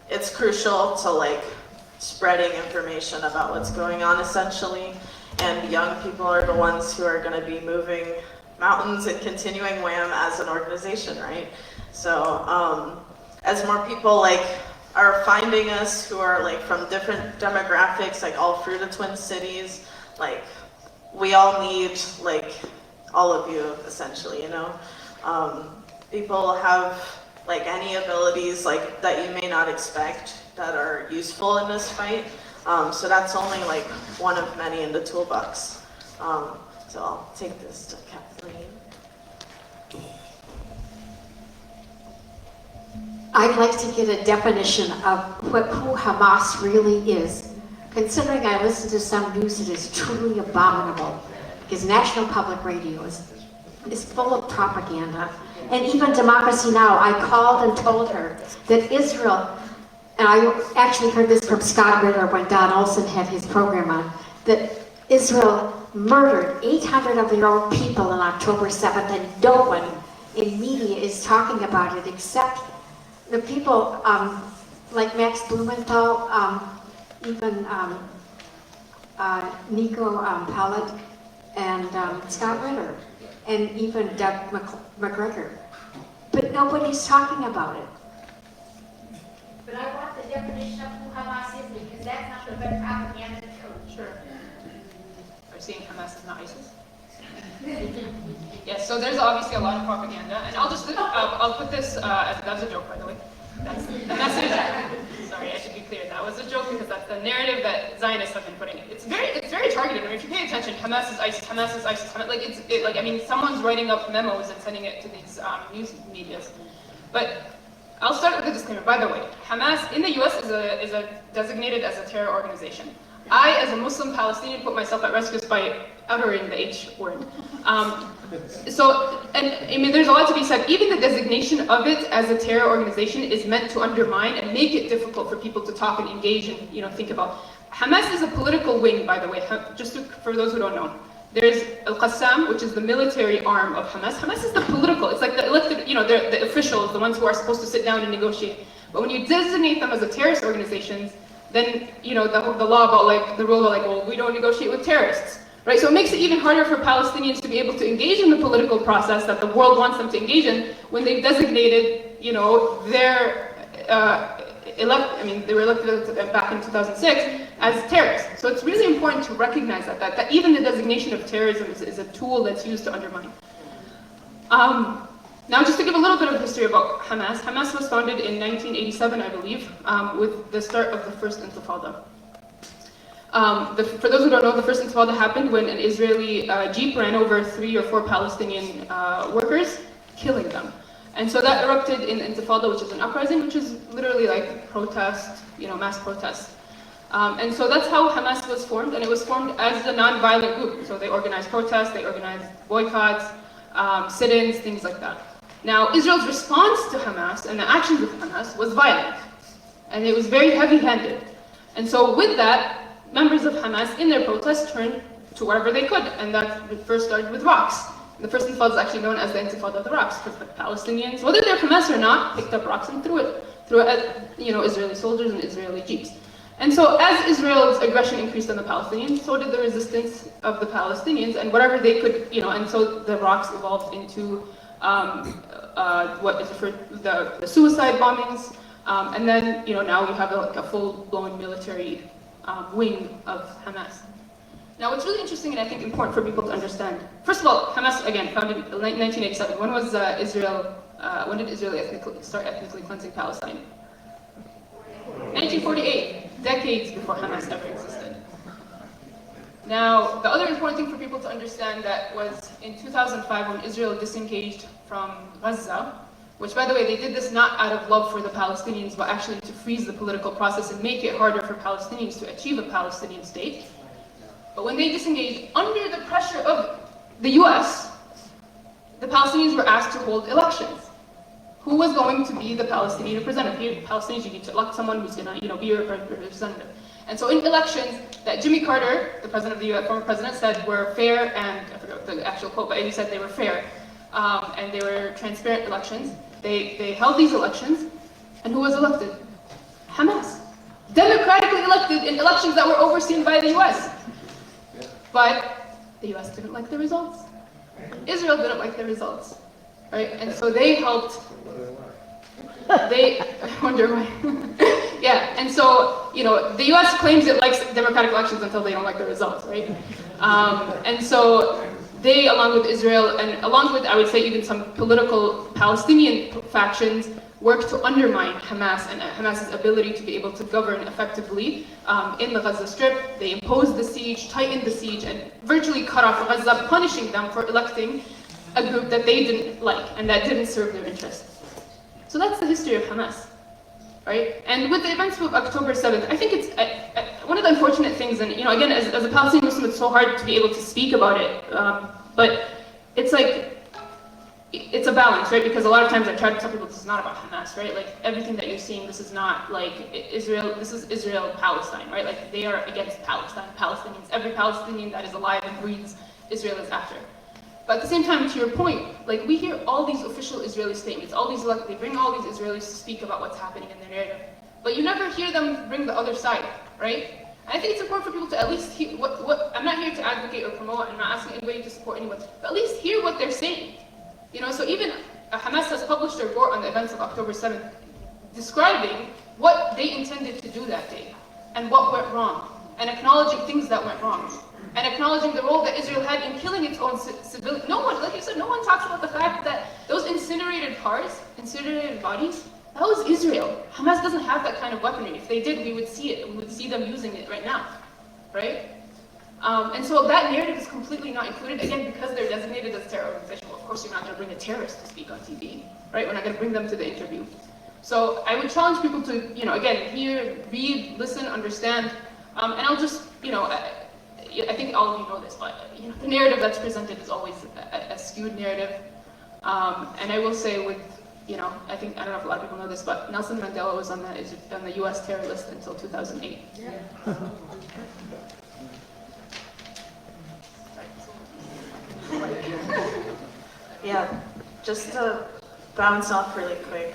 it's crucial to, like, spreading information about what's going on, essentially. And young people are the ones who are going to be moving mountains and continuing WAMM as an organization, right? So as more people, like, are finding us who are, like, from different demographics, like, all through the Twin Cities, like, we all need, like, all of you, essentially, People have, like, any abilities, like, that you may not expect that are useful in this fight. So that's only, like, one of many in the toolbox. So I'll take this to Kathleen. I'd like to get a definition of who Hamas really is, considering I listen to some news that is truly abominable, because National Public Radio is full of propaganda. And even Democracy Now! I called and told her that Israel and I actually heard this from Scott Ritter when Don Olson had his program on, that Israel murdered 800 of their own people on October 7th, and no one in media is talking about it except the people like Max Blumenthal, even Nico Pellet, and Scott Ritter, and even Doug McGregor. But nobody's talking about it. But I want the definition of who Hamas is, because that's not the better propaganda to Sure. Are you saying Hamas is not ISIS? Yes, so there's obviously a lot of propaganda, and I'll put this, that was a joke, by the way. That's the message. Sorry, I should be clear. That was a joke because that's the narrative that Zionists have been putting in. It's very targeted. I mean, if you pay attention, Hamas is ISIS, Hamas is ISIS, Hamas, I mean, someone's writing up memos and sending it to these news medias. But I'll start with a disclaimer. By the way, Hamas in the U.S. is designated as a terror organization. I, as a Muslim Palestinian, put myself at risk just by uttering the H word. And I mean, there's a lot to be said. Even the designation of it as a terror organization is meant to undermine and make it difficult for people to talk and engage and think about. Hamas is a political wing, by the way. For those who don't know, there's Al-Qassam, which is the military arm of Hamas. Hamas is the political. It's like the elected, they're the officials, the ones who are supposed to sit down and negotiate. But when you designate them as a terrorist organizations, then the law about the rule about well, we don't negotiate with terrorists, right? So it makes it even harder for Palestinians to be able to engage in the political process that the world wants them to engage in when they've designated their they were elected back in 2006 as terrorists. So it's really important to recognize that even the designation of terrorism is a tool that's used to undermine. Now, just to give a little bit of history about Hamas. Hamas was founded in 1987, I believe, with the start of the First Intifada. For those who don't know, the First Intifada happened when an Israeli jeep ran over 3 or 4 Palestinian workers, killing them. And so that erupted in Intifada, which is an uprising, which is literally like protest, mass protest. And so that's how Hamas was formed, and it was formed as a non-violent group. So they organized protests, they organized boycotts, sit-ins, things like that. Now, Israel's response to Hamas and the actions of Hamas was violent, and it was very heavy-handed. And so with that, members of Hamas in their protests turned to wherever they could, and that first started with rocks. The first intifada is actually known as the Intifada of the Rocks, because the Palestinians, whether they're Hamas or not, picked up rocks and threw it at Israeli soldiers and Israeli jeeps. And so as Israel's aggression increased on the Palestinians, so did the resistance of the Palestinians, and whatever they could, and so the rocks evolved into what is referred to the suicide bombings, and then now we have a full-blown military wing of Hamas. Now, what's really interesting and I think important for people to understand. First of all, Hamas again founded in 1987. When was Israel? When did Israel start ethnically cleansing Palestine? 1948, decades before Hamas ever existed. Now, the other important thing for people to understand that was in 2005 when Israel disengaged from Gaza, which, by the way, they did this not out of love for the Palestinians, but actually to freeze the political process and make it harder for Palestinians to achieve a Palestinian state. But when they disengaged under the pressure of the US, the Palestinians were asked to hold elections. Who was going to be the Palestinian representative? Here, Palestinians, you need to elect someone who's going to, be your representative. And so in elections, that Jimmy Carter, the president of the US, former president, said were fair, and I forgot the actual quote, but he said they were fair, and they were transparent elections. They held these elections, and who was elected? Hamas. Democratically elected in elections that were overseen by the US. But the US didn't like the results. Israel didn't like the results, right? And so they helped. I wonder why. Yeah, and so, the US claims it likes democratic elections until they don't like the results, right? And so they, along with Israel, and along with, I would say, even some political Palestinian factions, worked to undermine Hamas and Hamas's ability to be able to govern effectively in the Gaza Strip. They imposed the siege, tightened the siege, and virtually cut off Gaza, punishing them for electing a group that they didn't like and that didn't serve their interests. So that's the history of Hamas, right? And with the events of October 7th, I think it's one of the unfortunate things, and again, as a Palestinian Muslim, it's so hard to be able to speak about it, but it's like, it's a a balance, right? Because a lot of times I try to tell people this is not about Hamas, right? Like everything that you're seeing, this is not like Israel, this is Israel-Palestine, right? Like they are against Palestine, Palestinians. Every Palestinian that is alive and breathes, Israel is after. But at the same time, to your point, like we hear all these official Israeli statements, all these, they bring all these Israelis to speak about what's happening in their narrative. But you never hear them bring the other side, right? And I think it's important for people to at least hear I'm not here to advocate or promote, I'm not asking anybody to support anyone, but at least hear what they're saying. You know, so even Hamas has published a report on the events of October 7th, describing what they intended to do that day, and what went wrong, and acknowledging things that went wrong, and acknowledging the role that Israel had in killing its own civilians. No one, like you said, no one talks about the fact that those incinerated cars, incinerated bodies, that was Israel. Hamas doesn't have that kind of weaponry. If they did, we would see it. We would see them using it right now, right? And so that narrative is completely not included, again, because they're designated as terror organization. Well, of course, you're not going to bring a terrorist to speak on TV, right? We're not going to bring them to the interview. So I would challenge people to, you know, again, hear, read, listen, understand, and I'll just, you know, I think all of you know this, but you know, the narrative that's presented is always a skewed narrative. And I will say with, you know, I don't know if a lot of people know this, but Nelson Mandela was on the US terror list until 2008. Yeah. Yeah, just to bounce off really quick.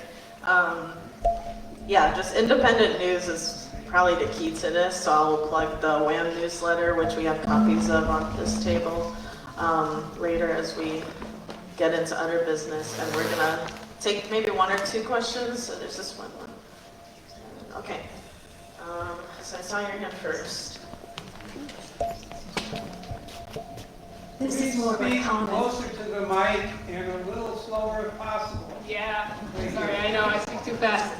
Yeah, just independent news is probably the key to this, so I'll plug the WAMM newsletter, which we have copies of on this table later as we get into other business, and we're gonna take maybe one or two questions. So there's this one. Okay, so I saw your hand first. This is more of a comment. Closer to the mic and a little slower if possible. Yeah, sorry, I know, I speak too fast.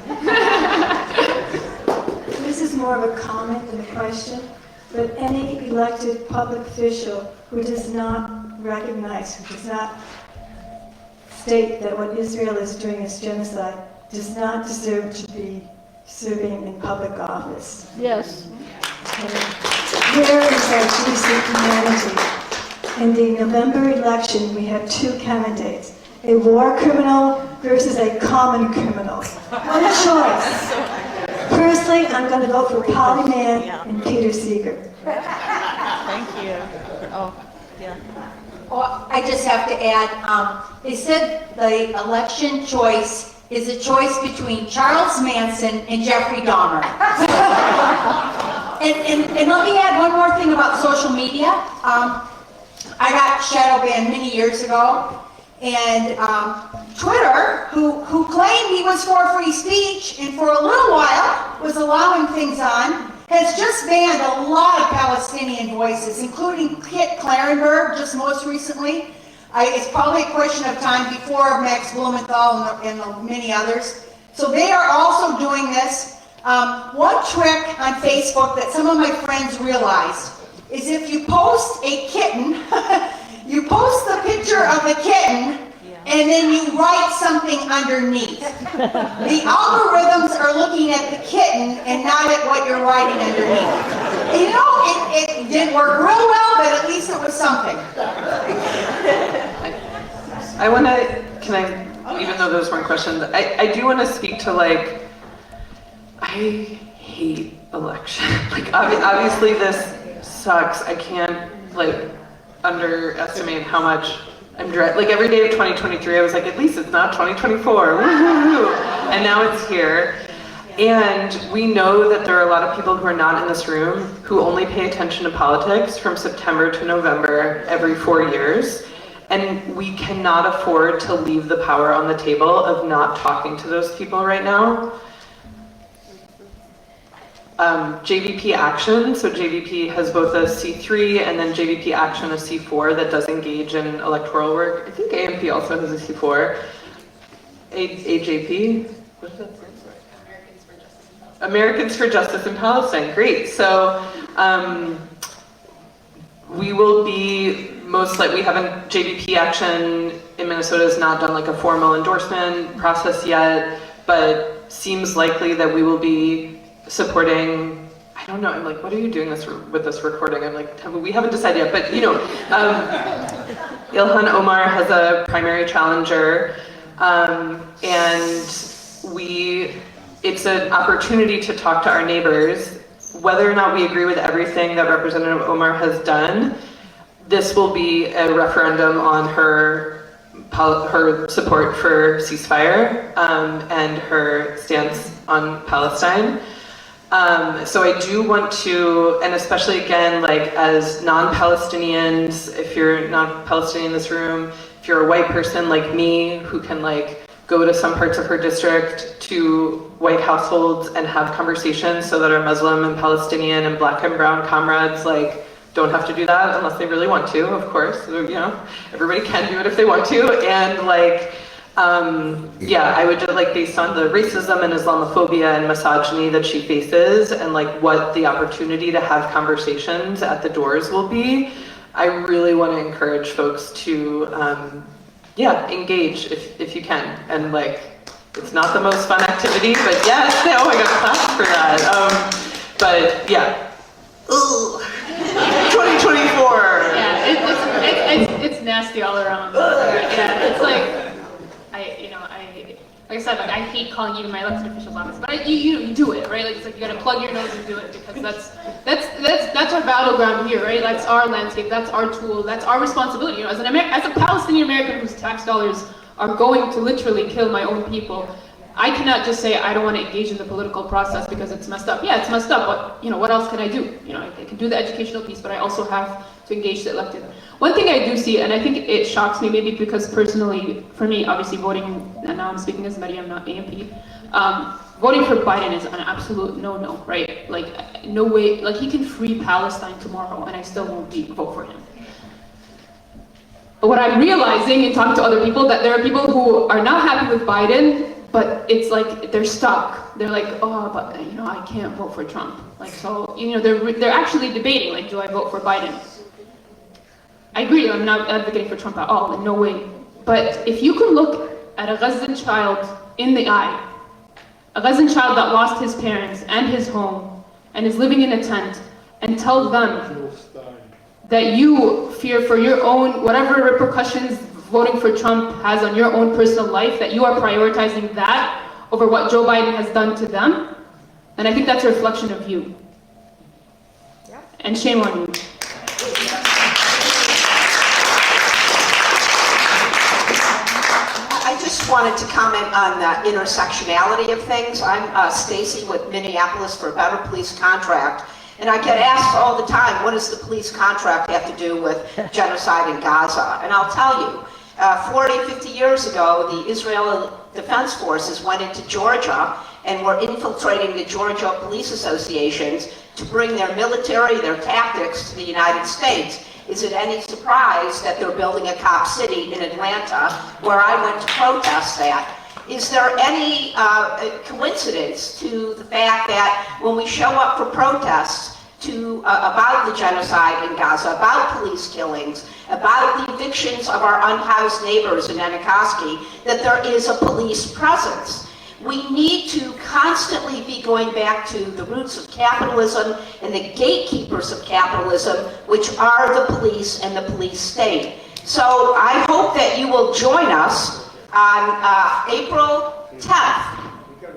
This is more of a comment than a question, but any elected public official who does not recognize, who does not state that what Israel is doing is genocide, does not deserve to be serving in public office. Yes. Where is our GC humanity? In the November election, we have two candidates, a war criminal versus a common criminal. What a choice. Personally, I'm going to vote for Polly Mann and Peter Seeger. Thank you. Oh, yeah. Well, I just have to add, they said the election choice is a choice between Charles Manson and Jeffrey Dahmer. and let me add one more thing about social media. I got shadow banned many years ago, and Twitter, who claimed he was for free speech and for a little while was allowing things on, has just banned a lot of Palestinian voices, including Kit Klarenberg just most recently. It's probably a question of time before Max Blumenthal and the many others. So they are also doing this. One trick on Facebook that some of my friends realized is if you post a kitten, you post the picture of the kitten, and then you write something underneath. The algorithms are looking at the kitten and not at what you're writing underneath. You know, it didn't work real well, but at least it was something. I want to, even though those weren't questions, I do want to speak to, like, I hate election. Like, obviously this sucks. I can't, like, underestimate how much I'm like, every day of 2023, I was like, at least it's not 2024. Woo-hoo-hoo. And now it's here. And we know that there are a lot of people who are not in this room who only pay attention to politics from September to November every 4 years. And we cannot afford to leave the power on the table of not talking to those people right now. JVP Action, so JVP has both a C3 and then JVP Action, a C4 that does engage in electoral work. I think AMP also has a C4. AJP? What does that stand for? Americans for Justice in Palestine. Great. So we will be most likely, we haven't, JVP Action in Minnesota has not done like a formal endorsement process yet, but seems likely that we will be supporting, I don't know, I'm like, what are you doing with this recording? I'm like, we haven't decided yet, but you know, Ilhan Omar has a primary challenger, and it's an opportunity to talk to our neighbors. Whether or not we agree with everything that Representative Omar has done, this will be a referendum on her support for ceasefire and her stance on Palestine. So I do want to, and especially again, like as non-Palestinians, if you're not Palestinian in this room, if you're a white person like me who can like go to some parts of her district to white households and have conversations so that our Muslim and Palestinian and black and brown comrades like don't have to do that unless they really want to, of course. So, you know, everybody can do it if they want to. And like, yeah, I would just like, based on the racism and Islamophobia and misogyny that she faces and like what the opportunity to have conversations at the doors will be, I really want to encourage folks to, yeah, engage if you can. And like, it's not the most fun activity, but yes, oh, I got clapped for that. But yeah. Ooh. 2024. Yeah, it's nasty all around. Yeah, it's like like I said, like I hate calling even my elected officials office, but you do it, right? Like it's like you gotta plug your nose and do it because that's our battleground here, right? That's our landscape, that's our tool, that's our responsibility. You know, as a Palestinian American whose tax dollars are going to literally kill my own people, I cannot just say I don't want to engage in the political process because it's messed up. Yeah, it's messed up, but you know, what else can I do? You know, I can do the educational piece, but I also have to engage the elected. One thing I do see, and I think it shocks me maybe because personally, for me, obviously voting, and now I'm speaking as Maryam, not AMP, voting for Biden is an absolute no-no, right? Like, no way, like he can free Palestine tomorrow and I still won't vote for him. But what I'm realizing in talking to other people, that there are people who are not happy with Biden, but it's like they're stuck. They're like, oh, but you know, I can't vote for Trump. Like, so, you know, they're actually debating, like, do I vote for Biden? I agree, I'm not advocating for Trump at all, in no way. But if you can look at a Gazan child in the eye, a Gazan child that lost his parents and his home and is living in a tent, and tell them that you fear for your own, whatever repercussions voting for Trump has on your own personal life, that you are prioritizing that over what Joe Biden has done to them, and I think that's a reflection of you. Yeah. And shame on you. I just wanted to comment on the intersectionality of things. I'm Stacy with Minneapolis for a Better Police Contract. And I get asked all the time, what does the police contract have to do with genocide in Gaza? And I'll tell you, 40, 50 years ago, the Israeli Defense Forces went into Georgia and were infiltrating the Georgia police associations to bring their military, their tactics to the United States. Is it any surprise that they're building a cop city in Atlanta, where I went to protest that? Is there any coincidence to the fact that when we show up for protests about the genocide in Gaza, about police killings, about the evictions of our unhoused neighbors in Anacosky, that there is a police presence? We need to constantly be going back to the roots of capitalism and the gatekeepers of capitalism, which are the police and the police state. So I hope that you will join us on April 10th.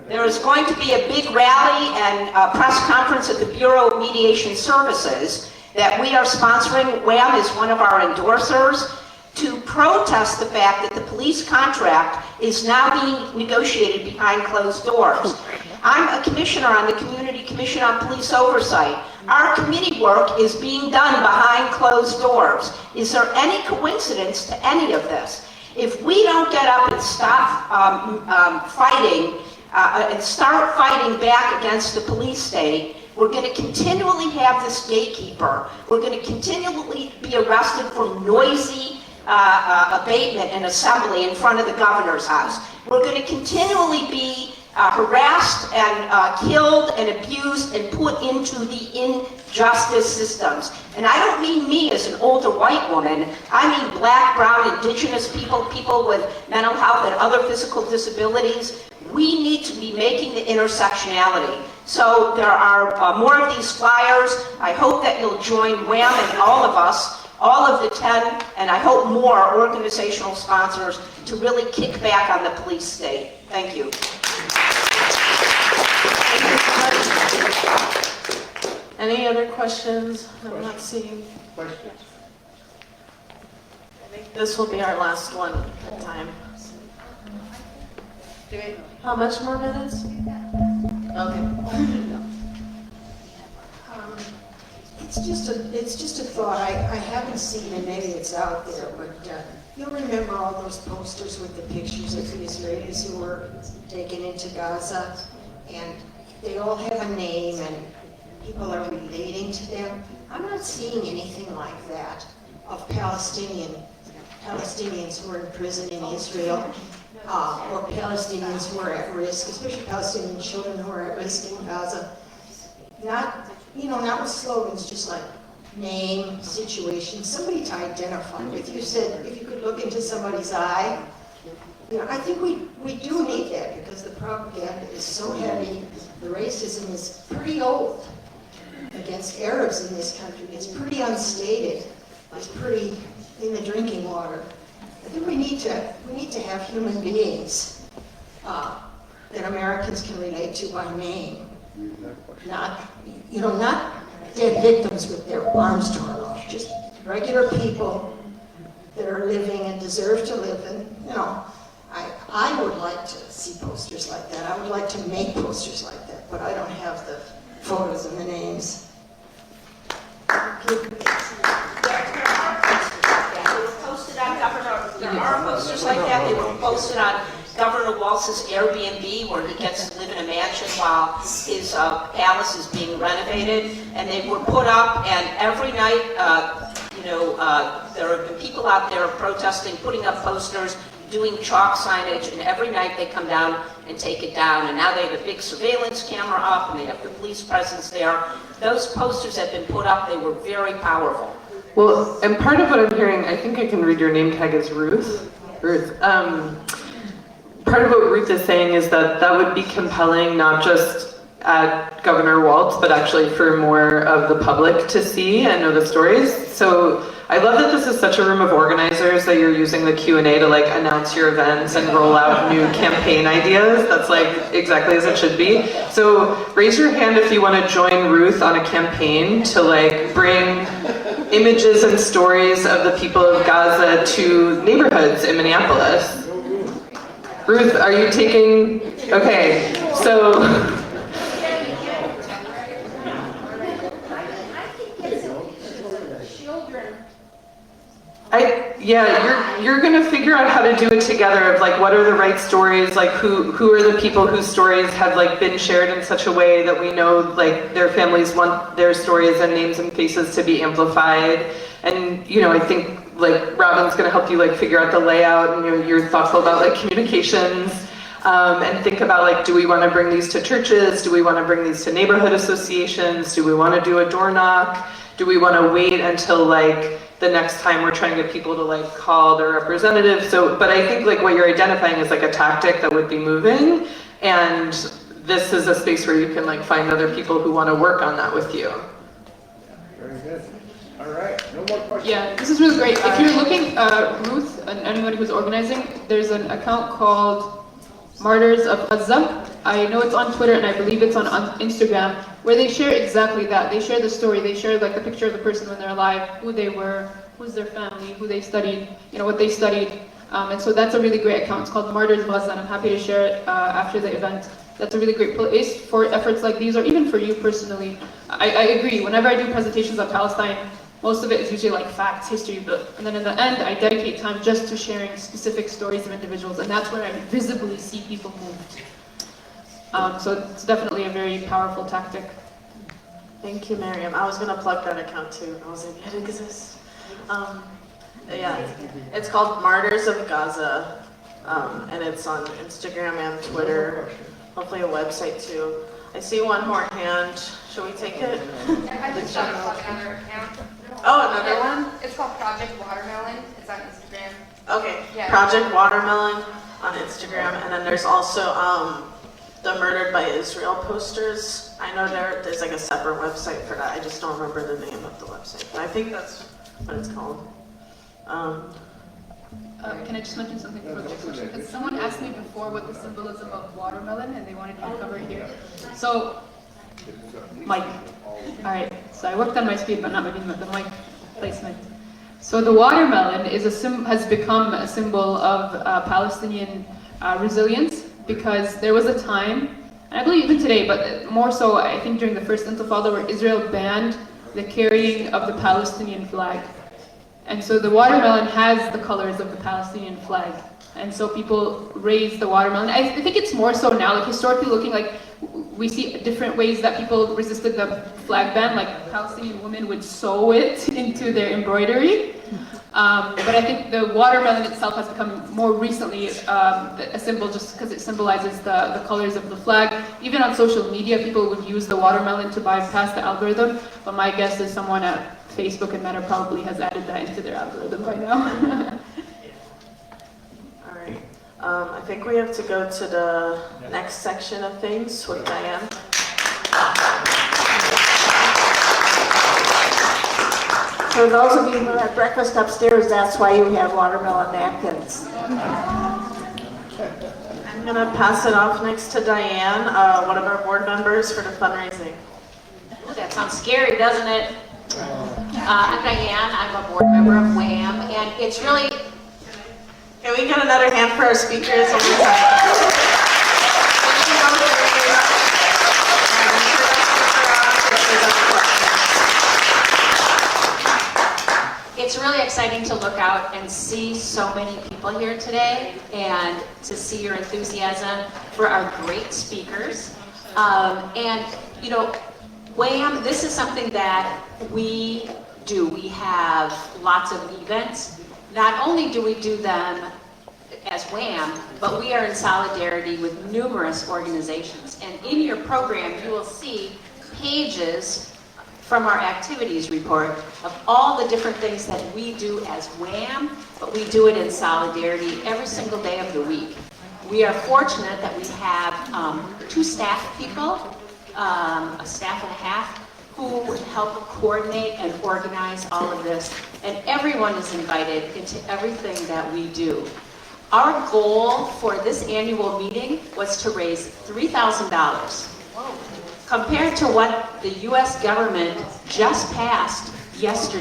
There is going to be a big rally and a press conference at the Bureau of Mediation Services that we are sponsoring. WAMM is one of our endorsers, to protest the fact that the police contract is now being negotiated behind closed doors. I'm a commissioner on the Community Commission on Police Oversight. Our committee work is being done behind closed doors. Is there any coincidence to any of this? If we don't get up and stop fighting and start fighting back against the police state, we're going to continually have this gatekeeper. We're going to continually be arrested for noisy abatement and assembly in front of the governor's house. We're going to continually be harassed and killed and abused and put into the injustice systems. And I don't mean me as an older white woman. I mean black, brown, indigenous people, people with mental health and other physical disabilities. We need to be making the intersectionality. So there are more of these flyers. I hope that you'll join WAMM and all of us all of the 10, and I hope more, organizational sponsors to really kick back on the police state. Thank you. Any other questions? I'm not seeing. Questions? I think this will be our last one at time. How much more minutes? Okay. It's just a thought. I haven't seen it, maybe it's out there, but you'll remember all those posters with the pictures of the Israelis who were taken into Gaza, and they all have a name and people are relating to them. I'm not seeing anything like that of Palestinians who are in prison in Israel, or Palestinians who are at risk, especially Palestinian children who are at risk in Gaza. Not with slogans, just like name, situation, somebody to identify with. You said if you could look into somebody's eye. I think we do need that because the propaganda is so heavy. The racism is pretty old against Arabs in this country. It's pretty unstated. It's pretty in the drinking water. I think we need to have human beings that Americans can relate to by name. Not dead victims with their arms torn off, just regular people that are living and deserve to live. And, I would like to see posters like that. I would like to make posters like that, but I don't have the photos and the names. There are posters like that. They were posted on Governor Walz's Airbnb, where he gets to live in a mansion while his palace is being renovated. And they were put up, and every night, there have been people out there protesting, putting up posters, doing chalk signage, and every night they come down and take it down. And now they have a big surveillance camera up, and they have the police presence there. Those posters have been put up. They were very powerful. Well, and part of what I'm hearing, I think I can read your name tag as Ruth. Ruth. Part of what Ruth is saying is that would be compelling, not just at Governor Walz, but actually for more of the public to see and know the stories. So I love that this is such a room of organizers, that you're using the Q&A to announce your events and roll out new campaign ideas. That's exactly as it should be. So raise your hand if you want to join Ruth on a campaign to bring images and stories of the people of Gaza to neighborhoods in Minneapolis. Ruth, are you taking, okay, so. You're gonna figure out how to do it together of what are the right stories, who are the people whose stories have been shared in such a way that we know their families want their stories and names and faces to be amplified. And I think Robin's gonna help you figure out the layout, and you're thoughtful about communications, and think about do we want to bring these to churches? Do we want to bring these to neighborhood associations? Do we want to do a door knock? Do we want to wait until the next time we're trying to get people to call their representative? But I think what you're identifying is a tactic that would be moving, and this is a space where you can find other people who want to work on that with you. Very good. All right, no more questions. Yeah, this is really great. If you're looking, Ruth, and anybody who's organizing, there's an account called Martyrs of Gaza. I know it's on Twitter, and I believe it's on Instagram, where they share exactly that. They share the story. They share the picture of the person when they're alive, who they were, who's their family, who they studied, what they studied. And so that's a really great account. It's called Martyrs of Gaza, and I'm happy to share it after the event. That's a really great place for efforts like these, or even for you personally. I agree. Whenever I do presentations on Palestine, most of it is usually facts, history, and then in the end, I dedicate time just to sharing specific stories of individuals, and that's where I visibly see people moved. So it's definitely a very powerful tactic. Thank you, Miriam. I was going to plug that account too. I was like, it exists. It's called Martyrs of Gaza, and it's on Instagram and Twitter, hopefully a website too. I see one more hand. Should we take it? I just got another account. Oh, another one? It's called Project Watermelon. It's on Instagram. Okay, Yeah. Project Watermelon on Instagram, and then there's also the Murdered by Israel posters. I know there's a separate website for that. I just don't remember the name of the website, but I think that's what it's called. Can I just mention something for the next question? Because someone asked me before what the symbolism of watermelon, and they wanted me to cover it here. So, Mike. All right. So I worked on my speed, but not the mic placement. So the watermelon is has become a symbol of Palestinian resilience, because there was a time, and I believe even today, but more so I think during the first Intifada, where Israel banned the carrying of the Palestinian flag. And so the watermelon has the colors of the Palestinian flag. And so people raise the watermelon. I think it's more so now, like historically looking, like we see different ways that people resisted the flag ban, like Palestinian women would sew it into their embroidery. But I think the watermelon itself has become more recently a symbol, just because it symbolizes the colors of the flag. Even on social media, people would use the watermelon to bypass the algorithm. But my guess is someone at Facebook and Meta probably has added that into their algorithm by now. All right. I think we have to go to the next section of things with Diane. For those of you who had breakfast upstairs, that's why you have watermelon napkins. I'm going to pass it off next to Diane, one of our board members, for the fundraising. That sounds scary, doesn't it? I'm Diane, I'm a board member of WAMM, and it's really... Can we get another hand for our speakers on the side? It's really exciting to look out and see so many people here today, and to see your enthusiasm for our great speakers. And, you know, WAMM, this is something that we do. We have lots of events. Not only do we do them as WAMM, but we are in solidarity with numerous organizations. And in your program, you will see pages from our activities report of all the different things that we do as WAMM, but we do it in solidarity every single day of the week. We are fortunate that we have 2 staff people, a staff and a half, who help coordinate and organize all of this, and everyone is invited into everything that we do. Our goal for this annual meeting was to raise $3,000. Compared to what the U.S. government just passed last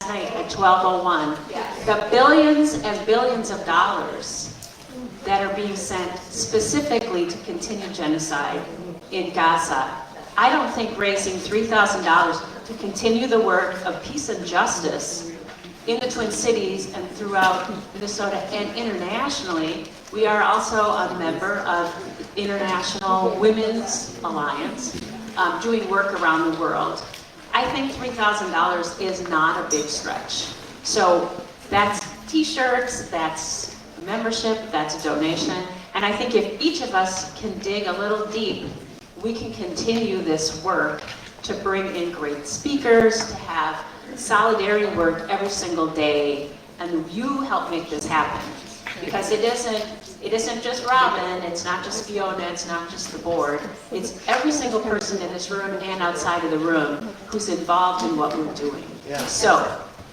night at 12:01, the billions and billions of dollars that are being sent specifically to continue genocide in Gaza, I don't think raising $3,000 to continue the work of peace and justice in the Twin Cities and throughout Minnesota and internationally. We are also a member of International Women's Alliance, doing work around the world. I think $3,000 is not a big stretch. So that's t-shirts, that's membership, that's a donation. And I think if each of us can dig a little deep, we can continue this work to bring in great speakers, to have solidarity work every single day. And you help make this happen. Because it isn't just Robin, it's not just Fiona, it's not just the board. It's every single person in this room and outside of the room who's involved in what we're doing. So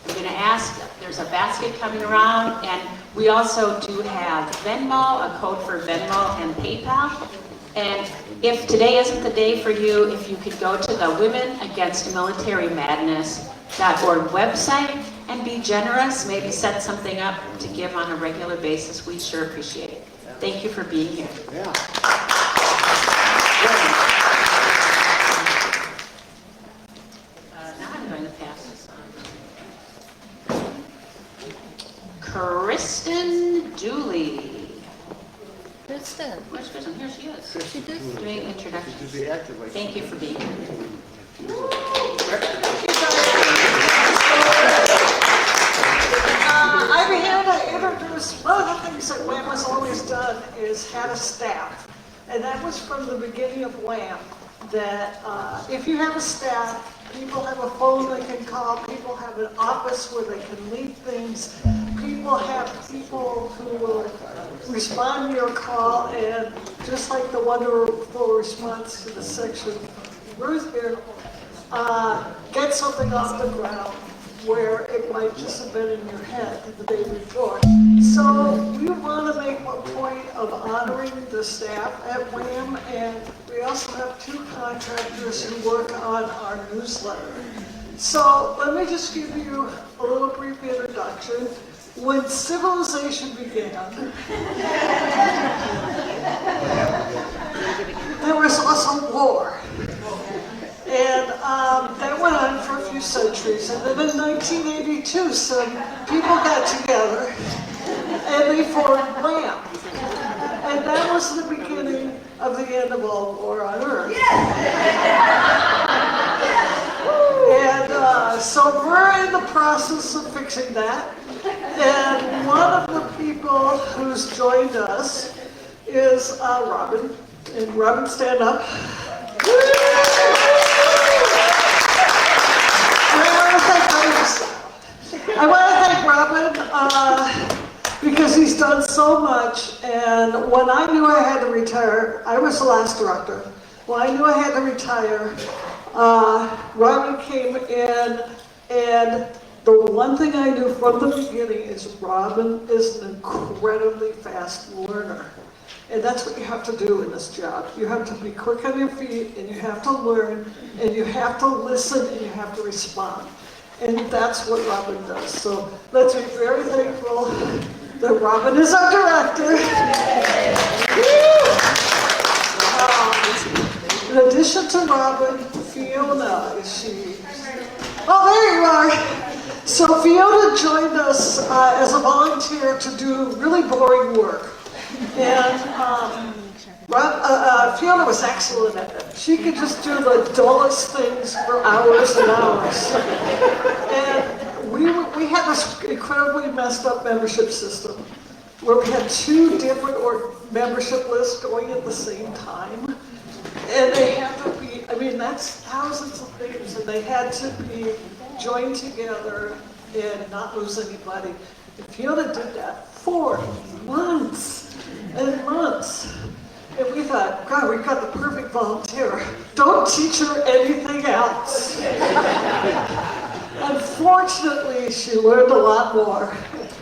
I'm going to ask, there's a basket coming around, and we also do have Venmo, a code for Venmo and PayPal. And if today isn't the day for you, if you could go to the Women Against Military Madness.org website and be generous, maybe set something up to give on a regular basis, we sure appreciate it. Thank you for being here. Now I'm going to pass this on. Kristen Dooley. Kristen. Where's Kristen? Here she is. She did. Doing introductions. Thank you for being here. I'm here to introduce one of the things that WAMM has always done is had a staff. And that was from the beginning of WAMM, that if you have a staff, people have a phone they can call, people have an office where they can leave things, people have people who will respond to your call, and just like the wonderful response to the section Ruth here, get something off the ground. where it might just have been in your head the day before. So we want to make a point of honoring the staff at WAMM, and we also have 2 contractors who work on our newsletter. So let me just give you a little brief introduction. When civilization began, there was also war. And that went on for a few centuries. And then in 1982, some people got together and they formed WAMM. And that was the beginning of the end of all war on Earth. And so we're in the process of fixing that. And one of the people who's joined us is Robin. And Robin, stand up. I want to thank Robin because he's done so much. And when I knew I had to retire, I was the last director. When I knew I had to retire, Robin came in, and the one thing I knew from the beginning is Robin is an incredibly fast learner. And that's what you have to do in this job. You have to be quick on your feet, and you have to learn, and you have to listen, and you have to respond. And that's what Robin does. So let's be very thankful that Robin is our director. In addition to Robin, Fiona, is she? Oh, there you are. So Fiona joined us as a volunteer to do really boring work. And Fiona was excellent at it. She could just do the dullest things for hours and hours. And we had this incredibly messed up membership system where we had 2 different membership lists going at the same time. And they had to be, I mean, that's thousands of things, and they had to be joined together and not lose anybody. And Fiona did that for months and months. And we thought, God, we've got the perfect volunteer. Don't teach her anything else. Unfortunately, she learned a lot more,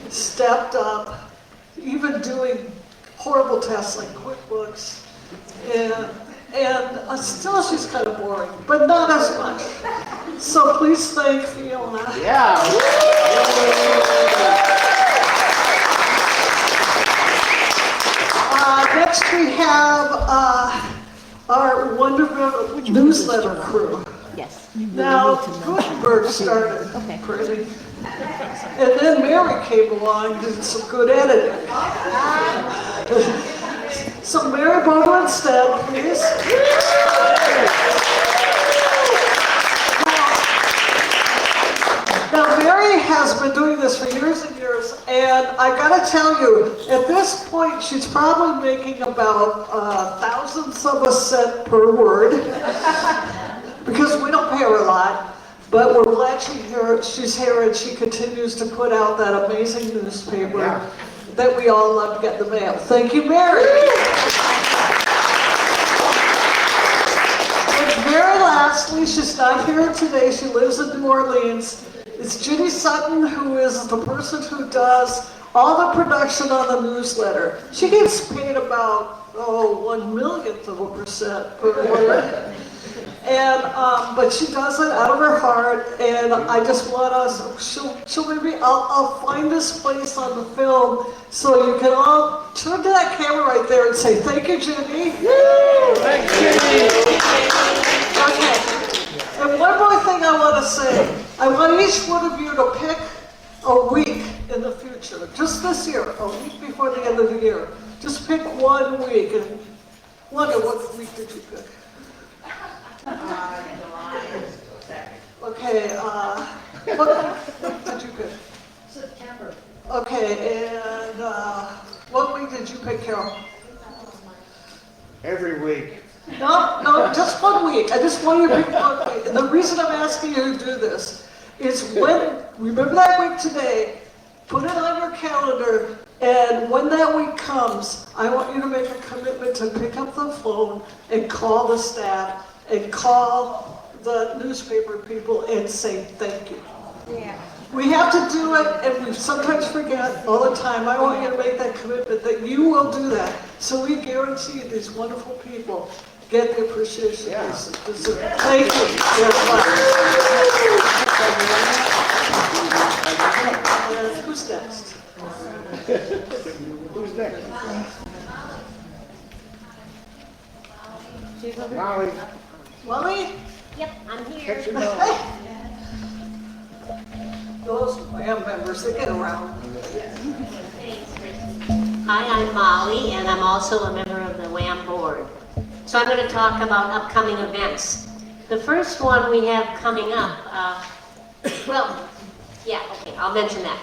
stepped up, even doing horrible tests like QuickBooks. And still she's kind of boring, but not as much. So please thank Fiona. Yeah. Next we have our wonderful newsletter crew. Yes. Now, Gutenberg started pretty, and then Mary came along and did some good editing. So Mary Baldwin Stead, please. Now Mary has been doing this for years and years, and I gotta tell you, at this point she's probably making about thousands of a cent per word, because we don't pay her a lot, but we're glad she's here and she continues to put out that amazing newspaper that we all love to get in the mail. Thank you, Mary. And very lastly, she's not here today, she lives in New Orleans. It's Ginny Sutton, who is the person who does all the production on the newsletter. She gets paid about, 1/1,000,000% per word. And, but she does it out of her heart, and I just want us, I'll find this place on the film so you can all turn to that camera right there and say, thank you, Ginny. Thank you. Okay, and one more thing I want to say. I want each one of you to pick a week in the future, just this year, a week before the end of the year. Just pick 1 week, and wonder what week did you pick? Okay, what did you pick? September. Okay, and what week did you pick, Carol? Every week. No, just 1 week. I just want you to pick 1 week. And the reason I'm asking you to do this is remember that week today, put it on your calendar, and when that week comes, I want you to make a commitment to pick up the phone and call the staff and call the newspaper people and say thank you. We have to do it, and we sometimes forget all the time. I want you to make that commitment that you will do that. So we guarantee these wonderful people get the appreciation they deserve. Thank you very much. Who's next? Who's next? Molly. Molly? Yep, I'm here. Catch your dog. Those WAMM members, they get around. Hi, I'm Molly, and I'm also a member of the WAMM board. So I'm going to talk about upcoming events. The first one we have coming up, I'll mention that.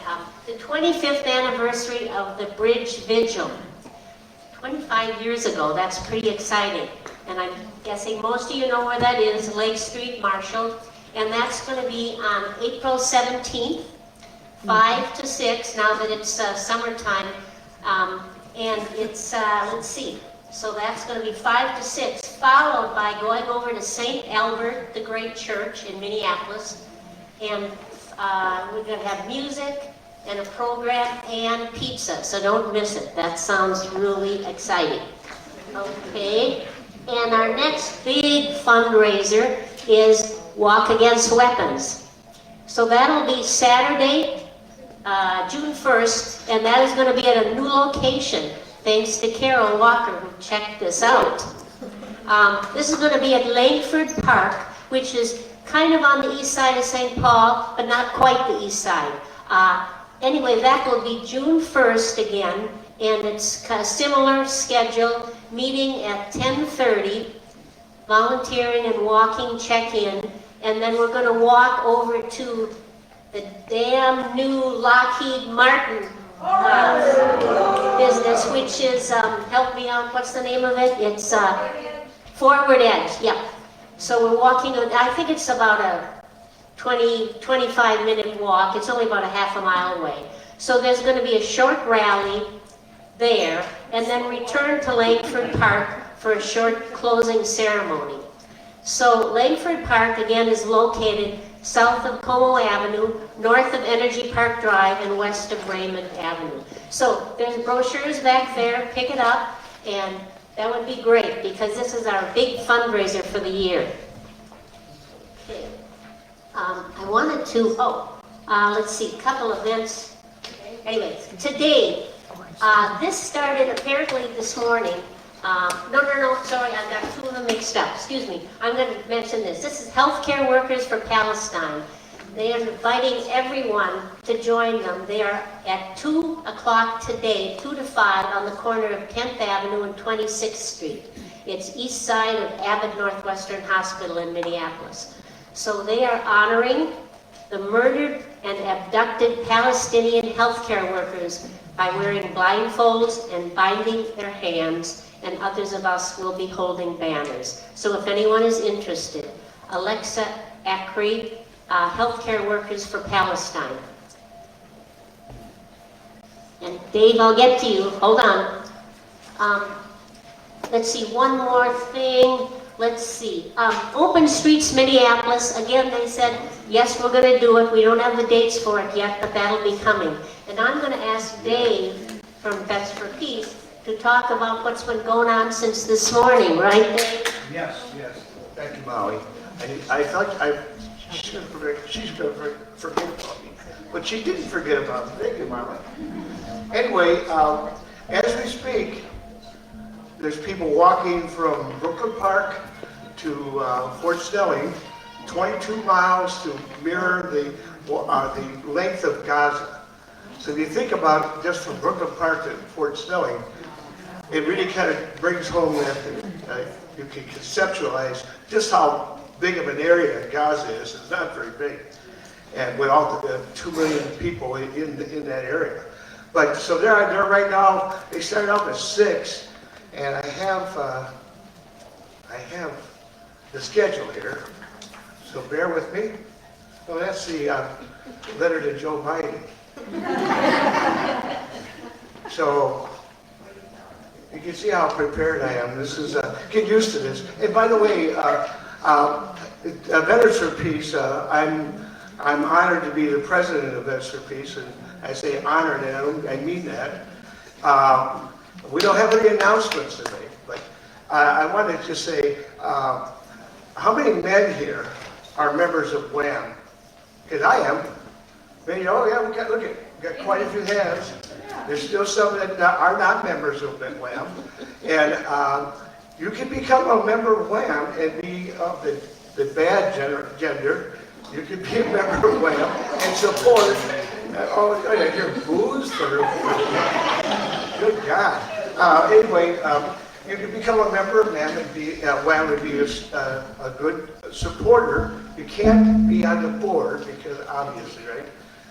The 25th anniversary of the Bridge Vigil. 25 years ago, that's pretty exciting. And I'm guessing most of you know where that is, Lake Street, Marshall. And that's going to be on April 17th, 5 to 6, now that it's summertime. And it's, let's see, so that's going to be 5 to 6, followed by going over to St. Albert, the great church in Minneapolis. And we're going to have music and a program and pizza, so don't miss it. That sounds really exciting. Okay, and our next big fundraiser is Walk Against Weapons. So that'll be Saturday, June 1st, and that is going to be at a new location, thanks to Carol Walker, who checked this out. This is going to be at Langford Park, which is kind of on the east side of St. Paul, but not quite the east side. Anyway, that will be June 1st again, and it's a similar schedule, meeting at 10:30, volunteering and walking check-in, and then we're going to walk over to the damn new Lockheed Martin business, which is, help me out, what's the name of it? It's Forward Edge, yep. So we're walking, I think it's about a 25-minute walk. It's only about a half a mile away. So there's going to be a short rally there, and then return to Langford Park for a short closing ceremony. So Langford Park, again, is located south of Como Avenue, north of Energy Park Drive, and west of Raymond Avenue. So there's brochures back there, pick it up, and that would be great, because this is our big fundraiser for the year. Okay. I wanted to, let's see, a couple events. Anyways, today, this started apparently this morning. No, sorry, I got two of them mixed up. Excuse me. I'm going to mention this. This is Healthcare Workers for Palestine. They are inviting everyone to join them. They are at 2 o'clock today, 2 to 5, on the corner of 10th Avenue and 26th Street. It's east side of Abbott Northwestern Hospital in Minneapolis. So they are honoring the murdered and abducted Palestinian healthcare workers by wearing blindfolds and binding their hands, and others of us will be holding banners. So if anyone is interested, Alexa Acri, Healthcare Workers for Palestine. And Dave, I'll get to you. Hold on. Let's see, one more thing. Let's see. Open Streets Minneapolis. Again, they said, yes, we're going to do it. We don't have the dates for it yet, but that'll be coming. And I'm going to ask Dave from Vets for Peace to talk about what's been going on since this morning, right, Dave? Yes. Thank you, Molly. I thought she's going to forget about me, but she didn't forget about me. Thank you, Molly. Anyway, as we speak, there's people walking from Brooklyn Park to Fort Snelling, 22 miles to mirror the length of Gaza. So if you think about it, just from Brooklyn Park to Fort Snelling, it really kind of brings home that you can conceptualize just how big of an area Gaza is. It's not very big, and with all the 2 million people in that area. But so they're right now. They started off at 6, and I have the schedule here. So bear with me. Oh, that's the letter to Joe Biden. So you can see how prepared I am. This is get used to this. And by the way, Veterans for Peace. I'm I'm honored to be the president of Vets for Peace, and I say honored, and I mean that. We don't have any announcements today, but I wanted to say, how many men here are members of WAMM? Because I am. Many, oh yeah, we got quite a few hands. There's still some that are not members of WAMM, and you can become a member of WAMM and be of the bad gender. You can be a member of WAMM and support. Oh, I hear booze for. Good God. Anyway, you can become a member of WAMM and be WAMM would be a good supporter. You can't be on the board because obviously, right?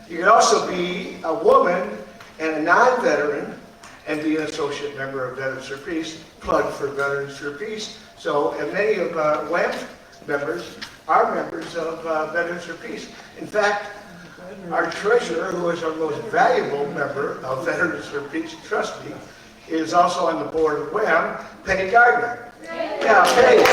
You can also be a woman and a non-veteran and be an associate member of Veterans for Peace, plug for Veterans for Peace. So, and many of WAMM members are members of Veterans for Peace. In fact, our treasurer, who is our most valuable member of Veterans for Peace, trust me, is also on the board of WAMM, Penny Gardner. Yeah, Penny.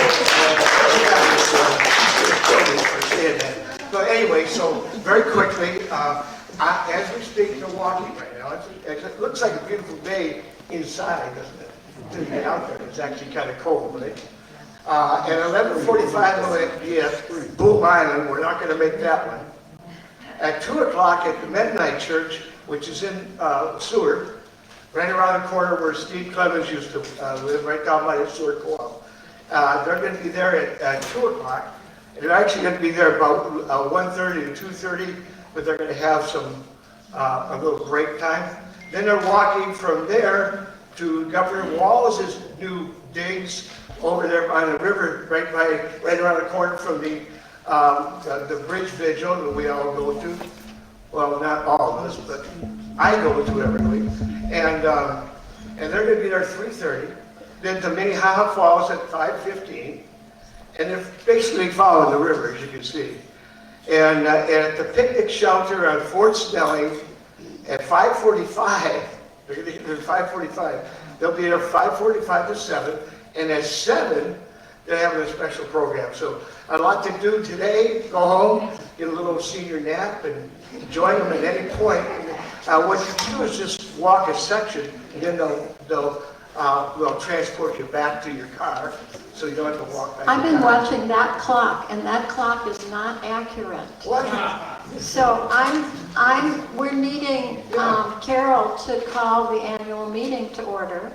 But anyway, so very quickly, as we speak, Milwaukee right now, it looks like a beautiful day inside, doesn't it? To get out there, it's actually kind of cold, right? At 11:45, we'll be at Boom Island. We're not going to make that one. At 2 o'clock at the Mennonite Church, which is in Seward, right around the corner where Steve Clemens used to live, right down by the Seward Co-op. They're going to be there at 2 o'clock. And they're actually going to be there about 1:30 to 2:30, but they're going to have some a little break time. Then they're walking from there to Governor Wallace's new digs over there on the river, right around the corner from the bridge vigil that we all go to. Well, not all of us, but I go to every week. And they're going to be there at 3:30. Then to Minnehaha Falls at 5:15. And they're basically following the river, as you can see. And at the picnic shelter on Fort Snelling at 5:45, they're going to get there at 5:45. They'll be there 5:45 to 7. And at 7, they're having a special program. So a lot to do today. Go home, get a little senior nap, and join them at any point. What you do is just walk a section, and then they'll transport you back to your car, so you don't have to walk back. I've been watching that clock, and that clock is not accurate. What? So we're needing Carol to call the annual meeting to order.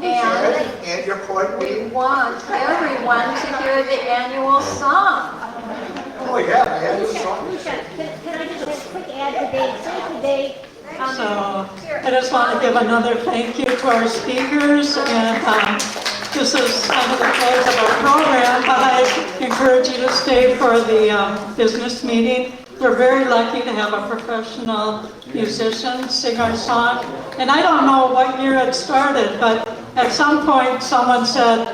And your point we want everyone to hear the annual song. Oh yeah, the annual song. Can I just have a quick ad today? So I just want to give another thank you to our speakers, and this is kind of the close of our program, but I encourage you to stay for the business meeting. We're very lucky to have a professional musician sing our song, and I don't know what year it started, but at some point someone said,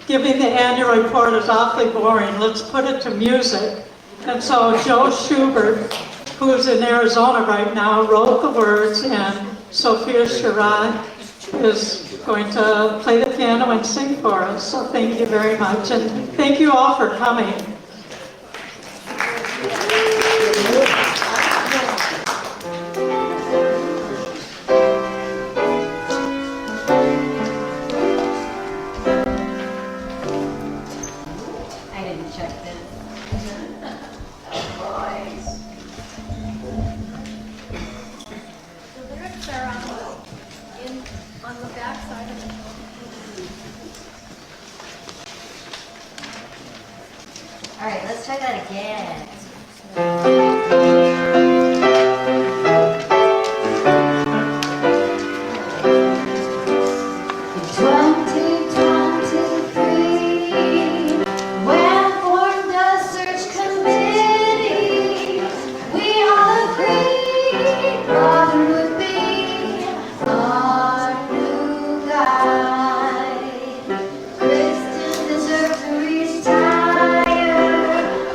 giving the annual report is awfully boring, let's put it to music. And so Joe Schubert, who's in Arizona right now, wrote the words, and Sophia Sherrod is going to play the piano and sing for us. So thank you very much, and thank you all for coming. I didn't check this. The lyrics are on the back side of the All right, let's try that again.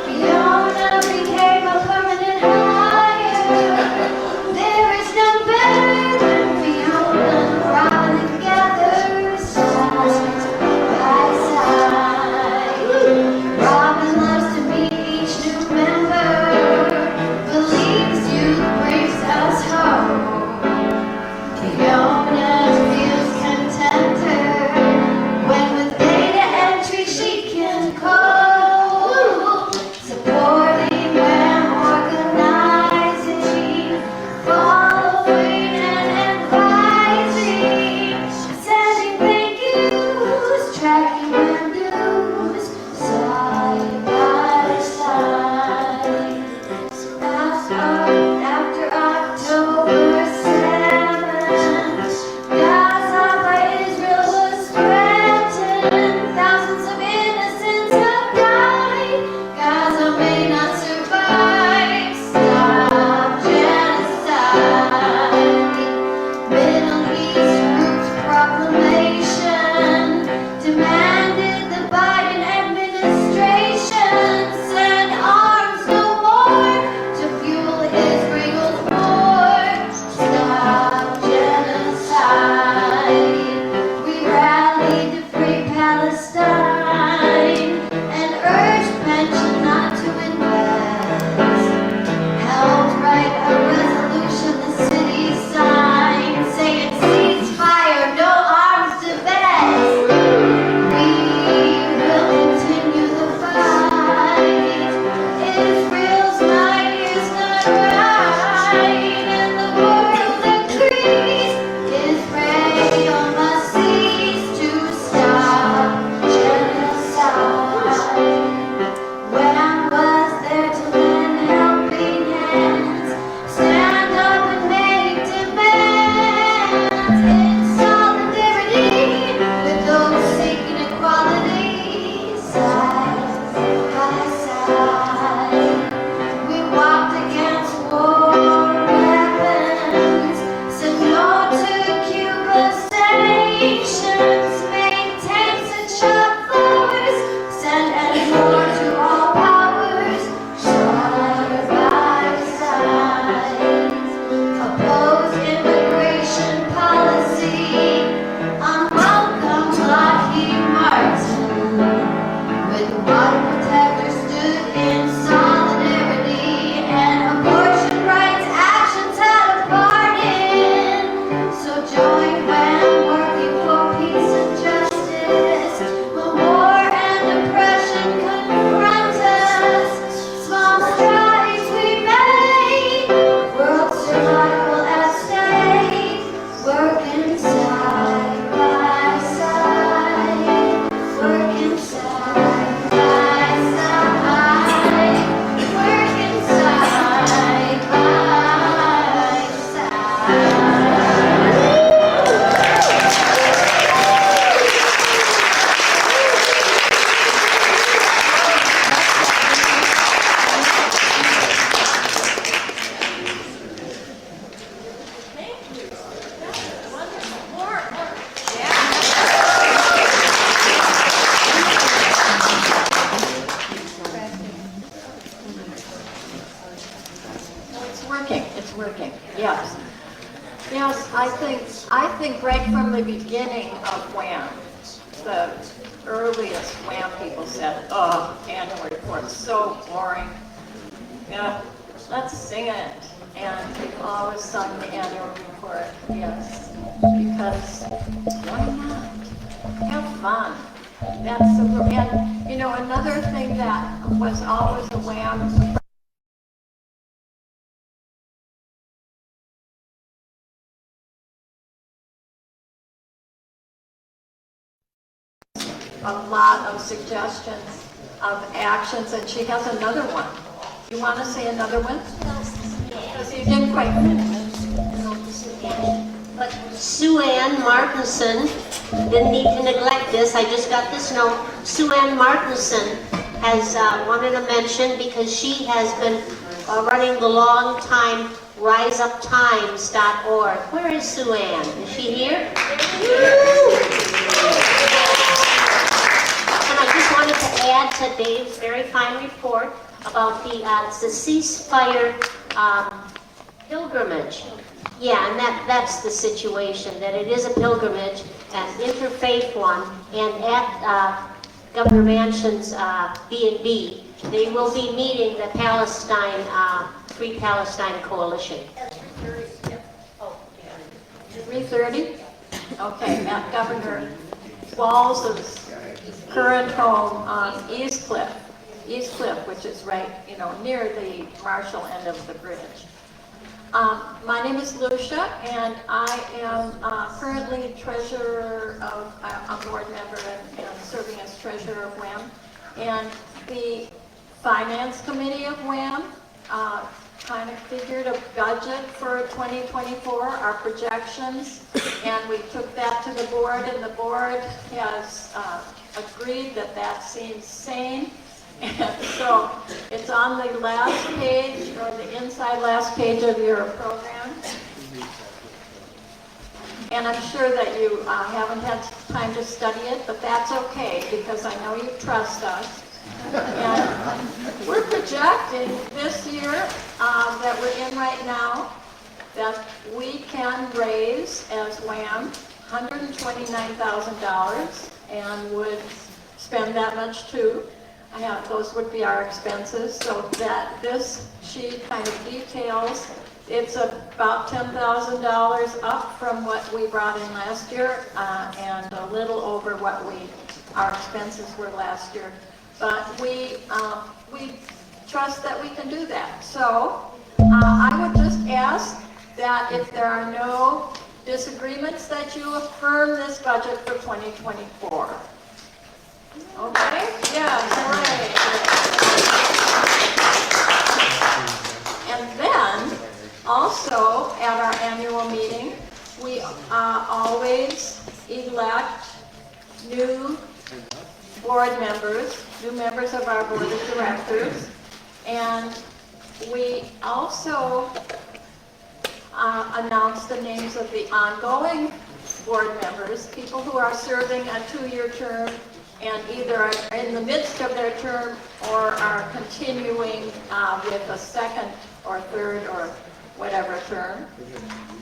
Fiona think right from the beginning of WAMM, the earliest WAMM people said, oh, annual report's so boring. Yeah, let's sing it. And we've always sung the annual report, yes, because why not? Have fun. That's the, and you know, another thing that was always a WAMM a lot of suggestions of actions, and she has another one. You want to say another one? Because you didn't quite finish. But Sue Ann Martinson, didn't need to neglect this, I just got this note. Sue Ann Martinson has wanted to mention because she has been running the long time riseuptimes.org. Where is Sue Ann? Is she here? And I just wanted to add to Dave's very fine report about the ceasefire pilgrimage. Yeah, and that's the situation, that it is a pilgrimage, an interfaith one, and at Governor Manchin's B&B, they will be meeting the Palestine, Free Palestine Coalition. 3:30? Okay, at Governor Walz's current home on East Cliff, which is right, you know, near the Marshall end of the bridge. My name is Lucia, and I am currently treasurer of, a board member and serving as treasurer of WAMM. And the finance committee of WAMM kind of figured a budget for 2024, our projections, and we took that to the board, and the board has agreed that that seems sane. And so it's on the last page, or the inside last page of your program. And I'm sure that you haven't had time to study it, but that's okay, because I know you trust us. And we're projecting this year that we're in right now that we can raise as WAMM $129,000 and would spend that much too. Those would be our expenses, so that this sheet kind of details. It's about $10,000 up from what we brought in last year, and a little over what our expenses were last year. But we trust that we can do that. So I would just ask that if there are no disagreements, that you affirm this budget for 2024. Okay? Yes, hooray. And then, also, at our annual meeting, we always elect new board members, new members of our board of directors, and we also announce the names of the ongoing board members, people who are serving a 2-year term and either are in the midst of their term or are continuing with a second or third or whatever term.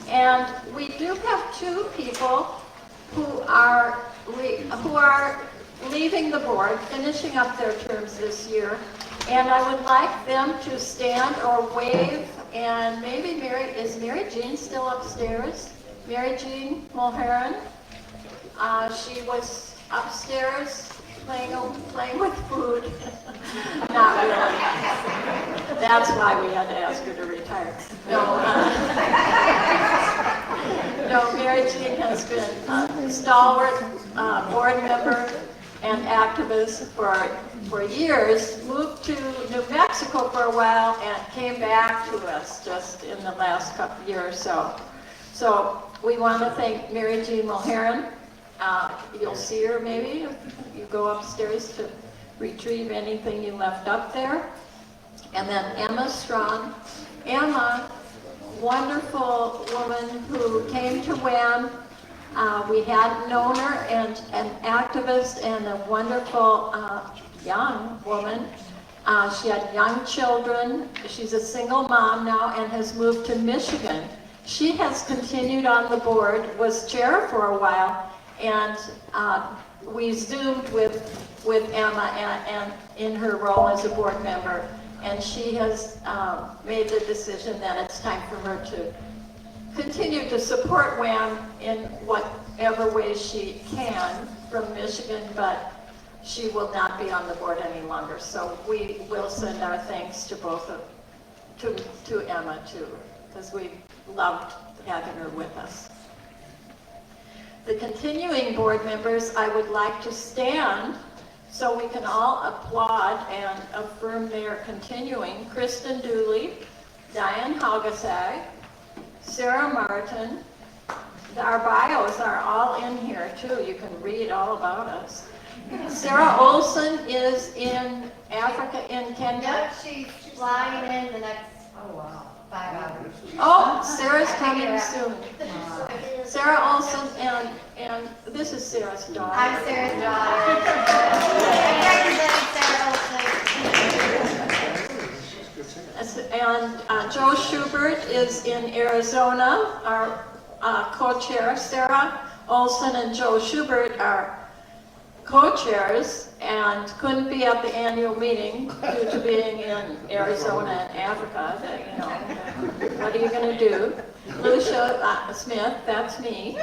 And we do have 2 people who are leaving the board, finishing up their terms this year, and I would like them to stand or wave. And maybe is Mary Jean still upstairs? Mary Jean Mulheron. She was upstairs playing with food. Not really. That's why we had to ask her to retire. No, Mary Jean has been a stalwart board member and activist for years, moved to New Mexico for a while and came back to us just in the last couple years or so. So we want to thank Mary Jean Mulheron. You'll see her maybe if you go upstairs to retrieve anything you left up there. And then Emma Strong. Emma, wonderful woman who came to WAMM. We had known her, and an activist and a wonderful young woman. She had young children. She's a single mom now and has moved to Michigan. She has continued on the board, was chair for a while, and we Zoomed with Emma and in her role as a board member, and she has made the decision that it's time for her to continue to support WAMM in whatever way she can from Michigan, but she will not be on the board any longer. So we will send our thanks to both of, to Emma too, because we loved having her with us. The continuing board members, I would like to stand so we can all applaud and affirm their continuing. Kristen Dooley, Diane Haugesag, Sarah Martin. Our bios are all in here too. You can read all about us. Sarah Olson is in Africa, in Kenya. Yep, she's flying in the next 5 hours. Oh, Sarah's coming soon. Sarah Olson and this is Sarah's daughter. I'm Sarah's daughter. I'm Sarah. And Joe Schubert is in Arizona, our co-chair. Sarah Olson and Joe Schubert are co-chairs and couldn't be at the annual meeting due to being in Arizona and Africa. You know, what are you going to do? Lucia Smith, that's me.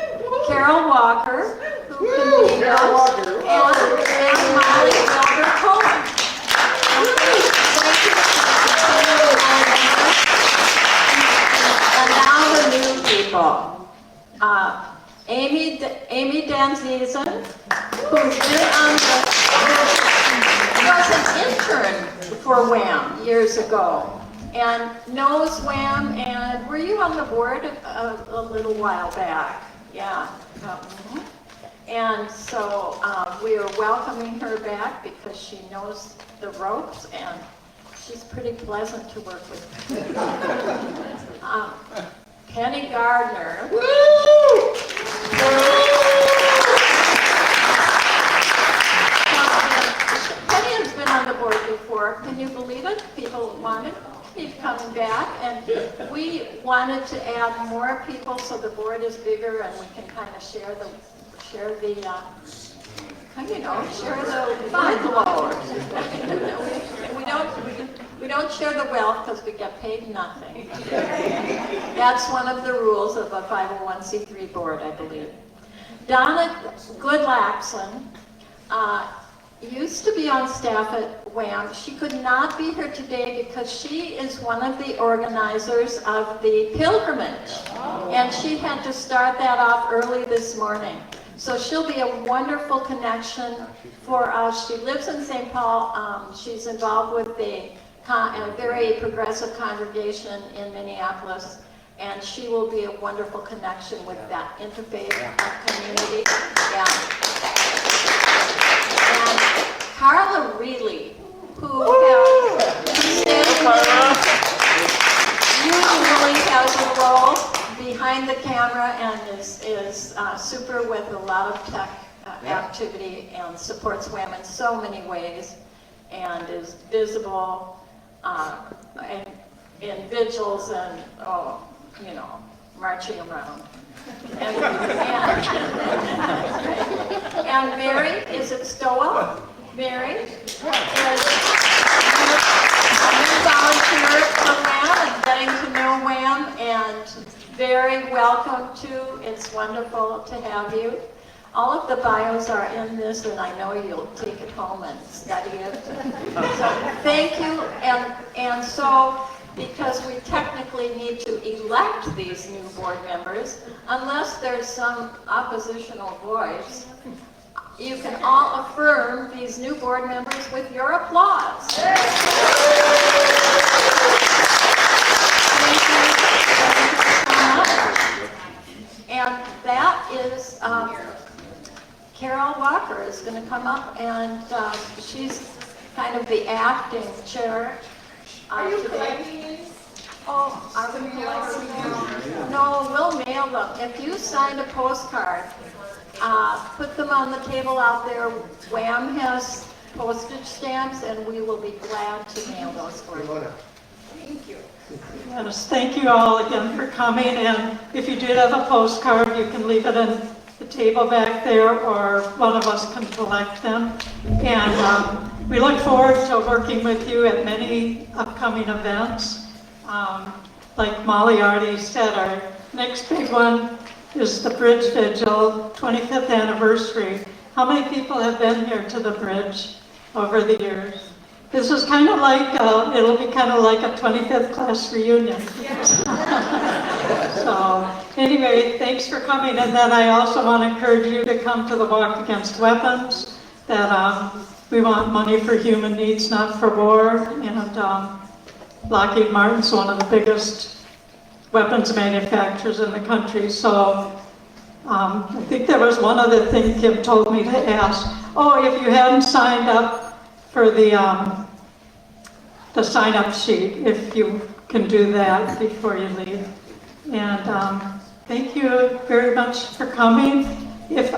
Carol Walker, who convened us, and Molly Wilbur Coleman. And now the new people. Amy Danzizen, who's been on was an intern for WAMM years ago and knows WAMM, and were you on the board a little while back? Yeah. And so we are welcoming her back because she knows the ropes and she's pretty pleasant to work with. Penny Gardner. Penny has been on the board before. Can you believe it? People wanted to keep coming back, and we wanted to add more people so the board is bigger and we can kind of share the fun load. We don't share the wealth because we get paid nothing. That's one of the rules of a 501c3 board, I believe. Donna Goodlaxon used to be on staff at WAMM. She could not be here today because she is one of the organizers of the pilgrimage. And she had to start that off early this morning. So she'll be a wonderful connection for us. She lives in St. Paul. She's involved with a very progressive congregation in Minneapolis, and she will be a wonderful connection with that interfaith community. Yeah. And Carla Reilly, who usually has a role behind the camera and is super with a lot of tech activity and supports WAMM in so many ways and is visible in vigils and, marching around. And Mary, is it Stoa? Mary is a new volunteer for WAMM and getting to know WAMM, and very welcome to. It's wonderful to have you. All of the bios are in this, and I know you'll take it home and study it. So thank you, and so because we technically need to elect these new board members, unless there's some oppositional voice, you can all affirm these new board members with your applause. Thank you so much. And that is Carol Walker is going to come up, and she's kind of the acting chair. Are you collecting these? Oh, are we collecting them? No, we'll mail them. If you signed a postcard, put them on the table out there. WAMM has postage stamps, and we will be glad to mail those for you. Thank you. Yes, thank you all again for coming, and if you did have a postcard, you can leave it in the table back there, or one of us can collect them. And we look forward to working with you at many upcoming events. Like Molly already said, our next big one is the Bridge Vigil, 25th anniversary. How many people have been here to the bridge over the years? This is kind of like, it'll be kind of like a 25th class reunion. So anyway, thanks for coming. And then I also want to encourage you to come to the Walk Against Weapons, that we want money for human needs, not for war. And Lockheed Martin's one of the biggest weapons manufacturers in the country. So I think there was one other thing Kim told me to ask. Oh, if you hadn't signed up for the sign-up sheet, if you can do that before you leave. And thank you very much for coming. If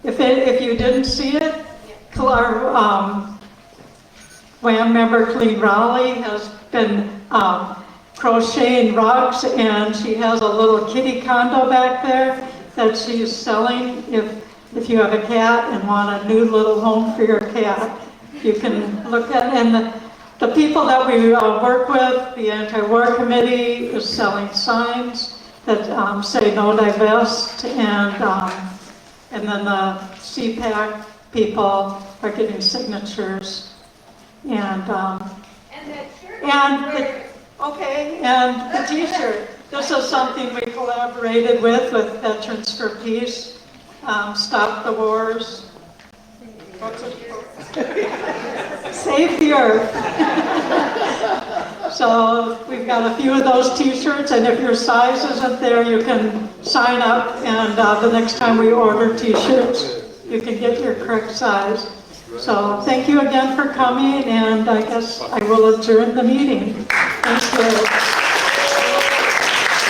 you didn't see it, our WAMM member, Colleen Rowley, has been crocheting rugs, and she has a little kitty condo back there that she's selling. If you have a cat and want a new little home for your cat, you can look at. And the people that we work with, the anti-war committee is selling signs that say "No Divest," and then the CPAC people are getting signatures, and the T-shirt. This is something we collaborated with Veterans for Peace, Stop the Wars. Save the Earth. So we've got a few of those T-shirts, and if your size isn't there, you can sign up, and the next time we order T-shirts, you can get your correct size. So thank you again for coming, and I guess I will adjourn the meeting. Thank you.